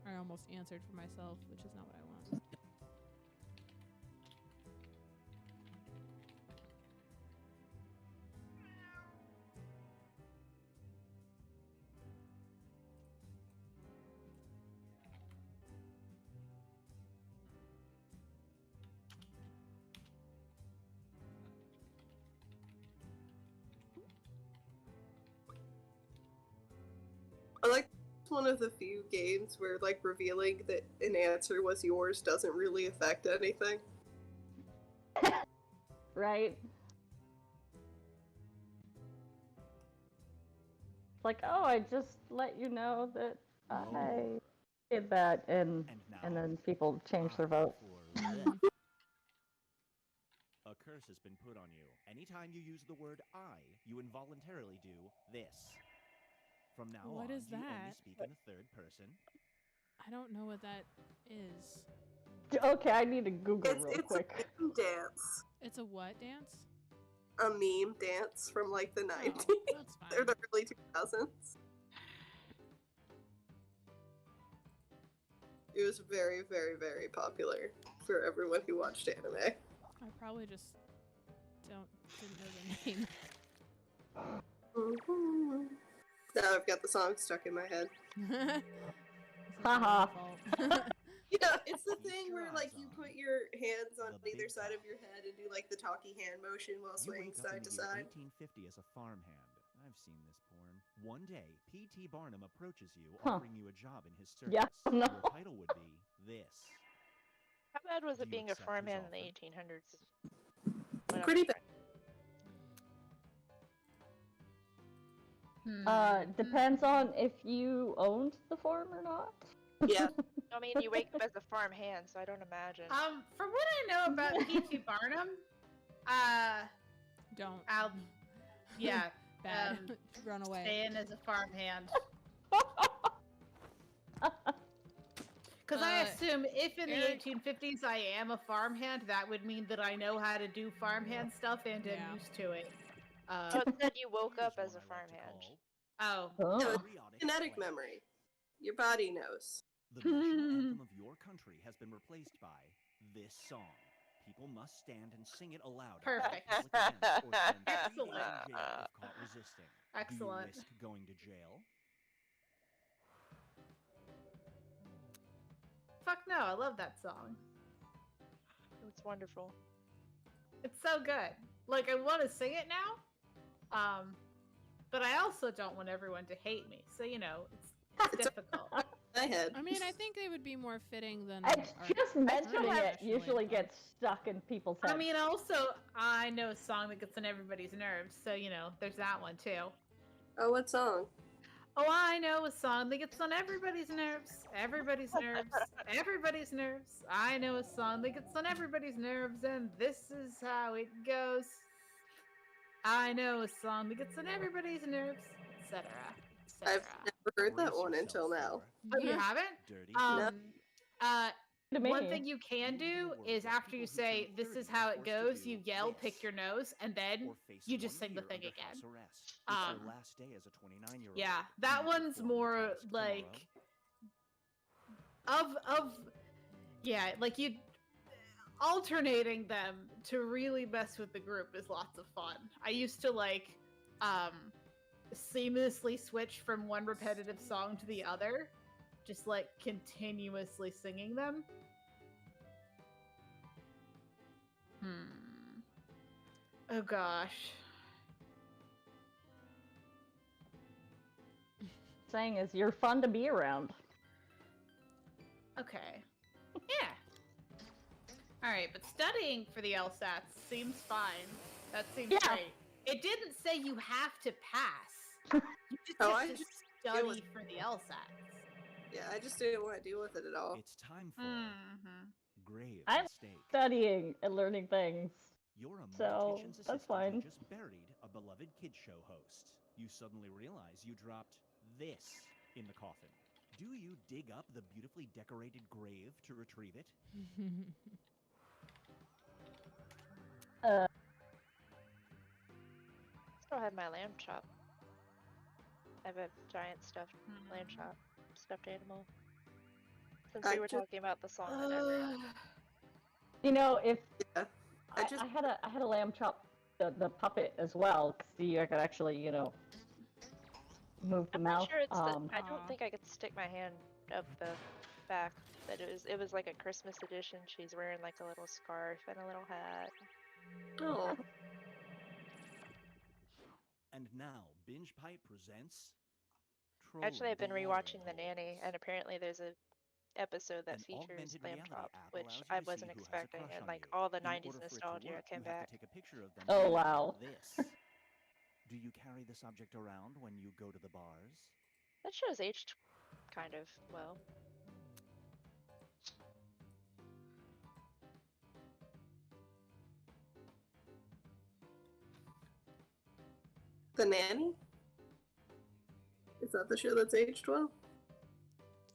I almost answered for myself, which is not what I want. I like one of the few games where like revealing that an answer was yours doesn't really affect anything. Right? Like, oh, I just let you know that I did that, and then people change their vote. A curse has been put on you. Anytime you use the word I, you involuntarily do this. From now What on, is you only that? speak in the third person. I don't know what that is. Okay, I need to Google real It's quick. a meme dance. It's a what dance? A meme dance from like the 90s Oh, that's fine. or the early 2000s. It was very, very, very popular for everyone who watched anime. I probably just didn't know the name. Now I've got the song stuck in my head. Haha. Yeah, it's the Keep thing your where like eyes you on put your hands on the either big side of top. your head and do like the talkie hand motion while You swaying wake up side in to the year side. 1850 as a farmhand. I've seen this porn. One day, P.T. Barnum approaches you, Huh. offering you a job in his circus. Yeah, no. Your title would be this. How bad was Do it you being a accept his farmhand in the offer? 1800s? When I Pretty was bad. Depends on if you owned the farm or not. Yeah. I mean, you wake up as a farmhand, so I don't imagine. From what I know about P.T. Barnum, Don't. yeah, Bad. Run away. stay in as a farmhand. Because I assume if in the Eric- 1850s I am a farmhand, that would mean that I know how to do farmhand stuff and Yeah. am used to it. So it said you woke Here's up as one a I like to farmhand. call Oh. Oh. patriotic Kinetic play. memory. Your body knows. The national anthem of your country has been replaced by this song. People must stand and sing it aloud. at all Perfect. public events or spend 3 days Excellent. in jail if caught resisting. Excellent. Do you risk going to jail? Fuck no, I love that song. It's wonderful. It's so good. Like, I want to sing it now, but I also don't want everyone to hate me. So, you know, it's difficult. My head. I mean, I think they would be more fitting than. It's our just mentioning current it national usually anthem. gets stuck in people's heads. I mean, also, I know a song that gets on everybody's nerves. So, you know, there's that one too. Oh, what song? Oh, I know a song that gets on everybody's nerves. Everybody's nerves. Everybody's nerves. I know a song that gets on everybody's nerves, and this is how it goes. I know a song that gets on everybody's nerves, etc. I've never heard that Brace one until yourself now. Oh, you haven't? for dirty To me. One thing you can do is after you say, this is how it goes, you yell, pick your nose, and then or face you just 1 sing the year thing under again. house arrest. It's your Um, last day as a 29-year-old. Yeah, Do that you one's perform the more task like tomorrow? yeah, like you alternating them to really mess with the group is lots of fun. I used to like seamlessly switch from one repetitive song to the other, just like continuously singing them. Oh gosh. Saying is you're fun to be around. Okay. Yeah. Alright, but studying for the LSATs seems fine. That seems Yeah. great. It didn't say you have to pass. You just Oh, have I to just study with- for the LSATs. Yeah, I just didn't want to deal with it at all. It's time for Mm-hmm. grave I'm mistake. Studying and learning things. You're a So, mortician's that's assistant fine. who just buried a beloved kid show host. You suddenly realize you dropped this in the coffin. Do you dig up the beautifully decorated grave to retrieve it? Still have my lamb chop. I have a giant stuffed lamb chop, stuffed animal. Since we were talking about the song that everyone. You know, if Yeah. I had a lamb chop, the puppet as well. 'Cause you could actually, you know, move the I'm mouth. not sure it's the. I Aw. don't think I could stick my hand up the back. But it was like a Christmas edition. She's wearing like a little scarf and a little hat. Oh, And now, Binge Pipe presents. Actually, I've been Trolling rewatching The Balls. Nanny, and apparently there's a episode that An features augmented lamb reality chop, app which allows you I to wasn't see who has a expecting, crush and on like you. all the In 90s order for it to nostalgia work, came you have back. to take a picture of them. Oh, using wow. This. Do you carry this object around when you go to the bars? That show's aged kind of well. The Nanny? Is that the show that's aged well?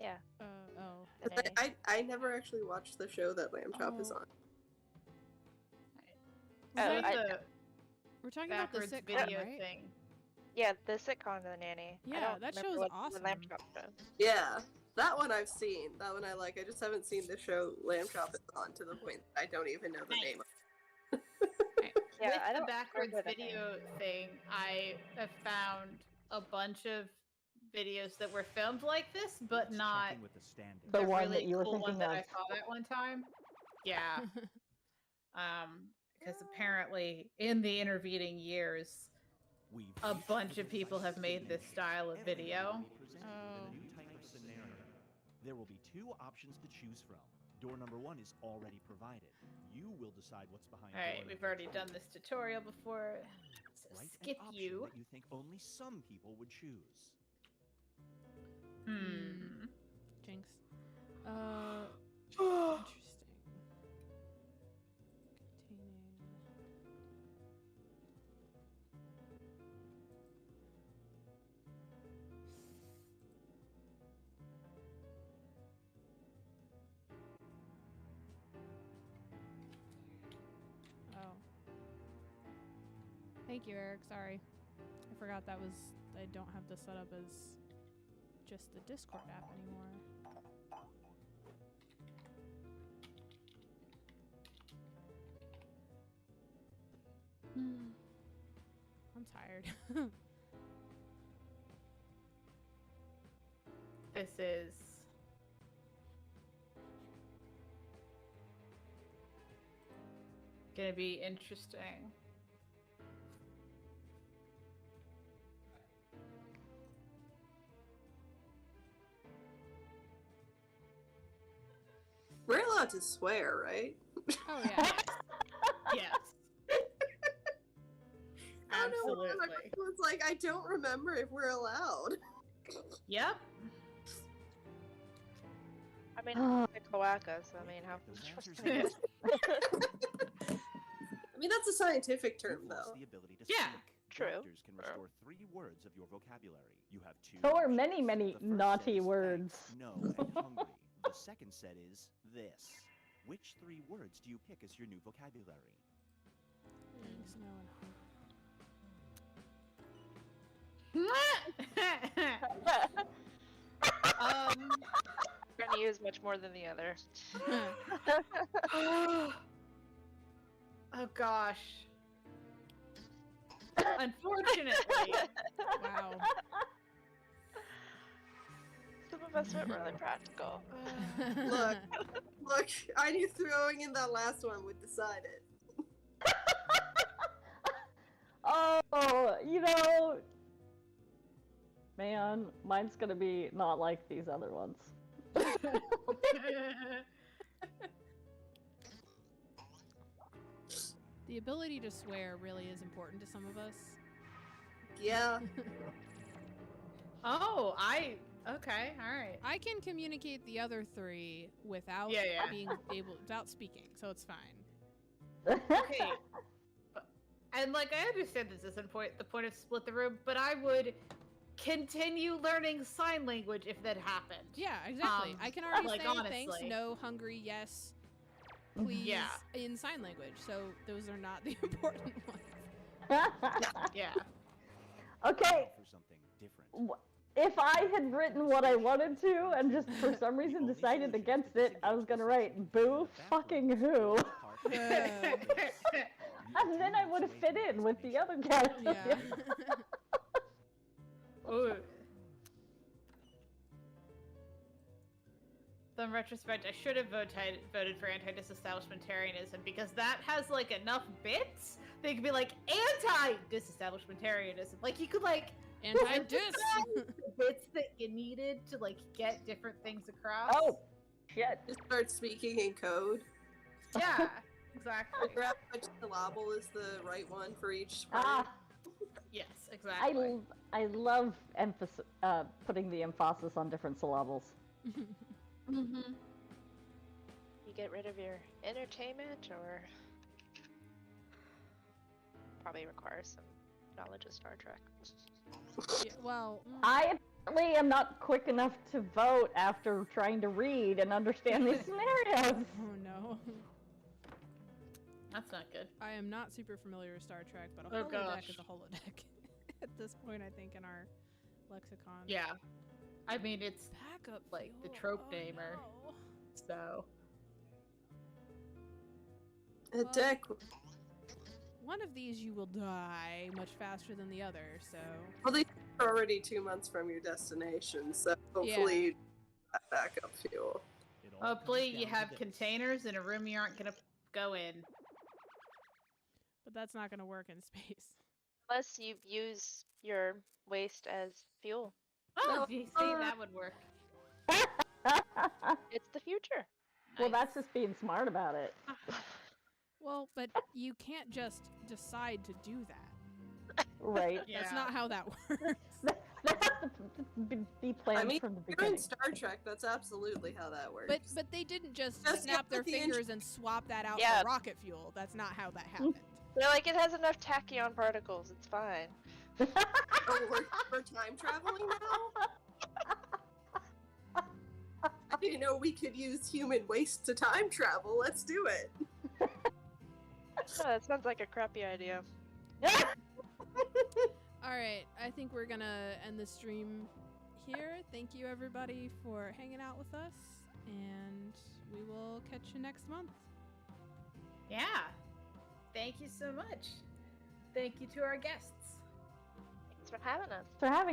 Yeah. Oh. The 'Cause Nanny. I never actually watched the show that Lamb Chop is Oh. on. Oh, We're talking about the backwards sitcom, video right? thing. Yeah, the sitcom The Nanny. I Yeah, don't that remember show's what the lamb awesome. chop show. Yeah, that one I've seen. That one I like. I just haven't seen the show Lamb Chop is on to the point that I don't even know the name of Yeah, with I the don't backwards remember the video thing, I have found a bunch of videos that were filmed like this, but It's not checking with the standings. The the one really that you were cool one thinking that of. I saw that one time. Yeah. Because apparently in the intervening years, We've a reached bunch the of people have decisive made this stage. style of Everyone video. will be presented with a new type of scenario. There will be 2 options to choose from. Door number 1 is already provided. You will decide what's behind door Alright, number we've already 2. done this tutorial before. So Write skip an option you. that you think only some people would choose. Jinx. Interesting. Containing. Oh. Thank you, Eric. Sorry. I forgot that was. I don't have this set up as just the Discord app anymore. I'm tired. This is gonna be interesting. We're allowed to swear, right? Oh yeah. Yes. I don't know why my Absolutely. brain was like, I don't remember if we're allowed. Yep. I mean, the cloaca, so I mean, how Those answers interesting is I mean, that's a scientific term, You've lost though. the ability to Yeah. speak. True. Doctors can restore 3 words of your vocabulary. You have 2 So are options. many, many The first naughty set is words. thanks, no, and hungry. The second set is this. Which 3 words do you pick as your new vocabulary? Thanks, no, and We're gonna use much more than the other. Oh gosh. Unfortunately, wow. Some of us went really practical. Look, I knew throwing in that last one would decide it. Oh, you know, man, mine's gonna be not like these other ones. The ability to swear really is important to some of us. Yeah. okay, all right. I can communicate the other 3 without Yeah. being able without speaking, so it's fine. Okay. And like I understand this isn't the point of split the room, but I would continue learning sign language if that happened. Yeah, exactly. I can already like, say thanks, honestly. no, hungry, yes, please Yeah. in sign language. So those are not the important ones. Yeah. Okay, For something different. if I had written what I wanted to and just for some reason decided against it, I was gonna write boo fucking who. And then I would have fit in with the other characters. Yeah. Ooh. So in retrospect, I should have voted for anti-disestablishmentarianism because that has like enough bits. They could be like anti-disestablishmentarianism. Like you could like Anti-dis. the bits that you needed to like get different things across. Oh, shit. Just start speaking in code. Yeah, exactly. Figure out which syllable is the right one for each Ah, word. Yes, exactly. I love putting the emphasis on different syllables. Mm-hmm. You get rid of your entertainment, or probably requires some knowledge of Star Trek. Yeah, well, I apparently am not quick enough to vote after trying to read and understand these scenarios. oh no. That's not good. I am not super familiar with Star Trek, but a Oh, holodeck gosh. is a holodeck at this point, I think, in our lexicon. Yeah. I mean, it's Backup like the fuel. trope Oh, namer. no. So. A deck. one of these you will die much faster than the other, so... Well, they're already 2 months from your destination, so hopefully you have backup fuel. It all Hopefully comes you down to have this. containers in a room you aren't gonna go in. But that's not going to work in space. Unless you use your waste as fuel. Oh, you see, that would work. It's the future. Well, that's just being smart about it. Well, but you can't just decide to do that. Right. Yeah. That's not how that works. That has to be planned I mean, from the you're beginning. in Star Trek, that's absolutely how that works. But they didn't just Just snap their put the fingers and swap that out Yeah. for rocket fuel. That's not how that happened. They're like, it has enough tachyon particles. It's fine. Oh, we're time traveling now? I didn't know we could use human waste to time travel. Let's do it. Oh, that sounds like a crappy idea. All right, I think we're gonna end the stream here. Thank you everybody for hanging out with us, and we will catch you next month. Yeah. Thank you so much. Thank you to our guests. Thanks for having us. For having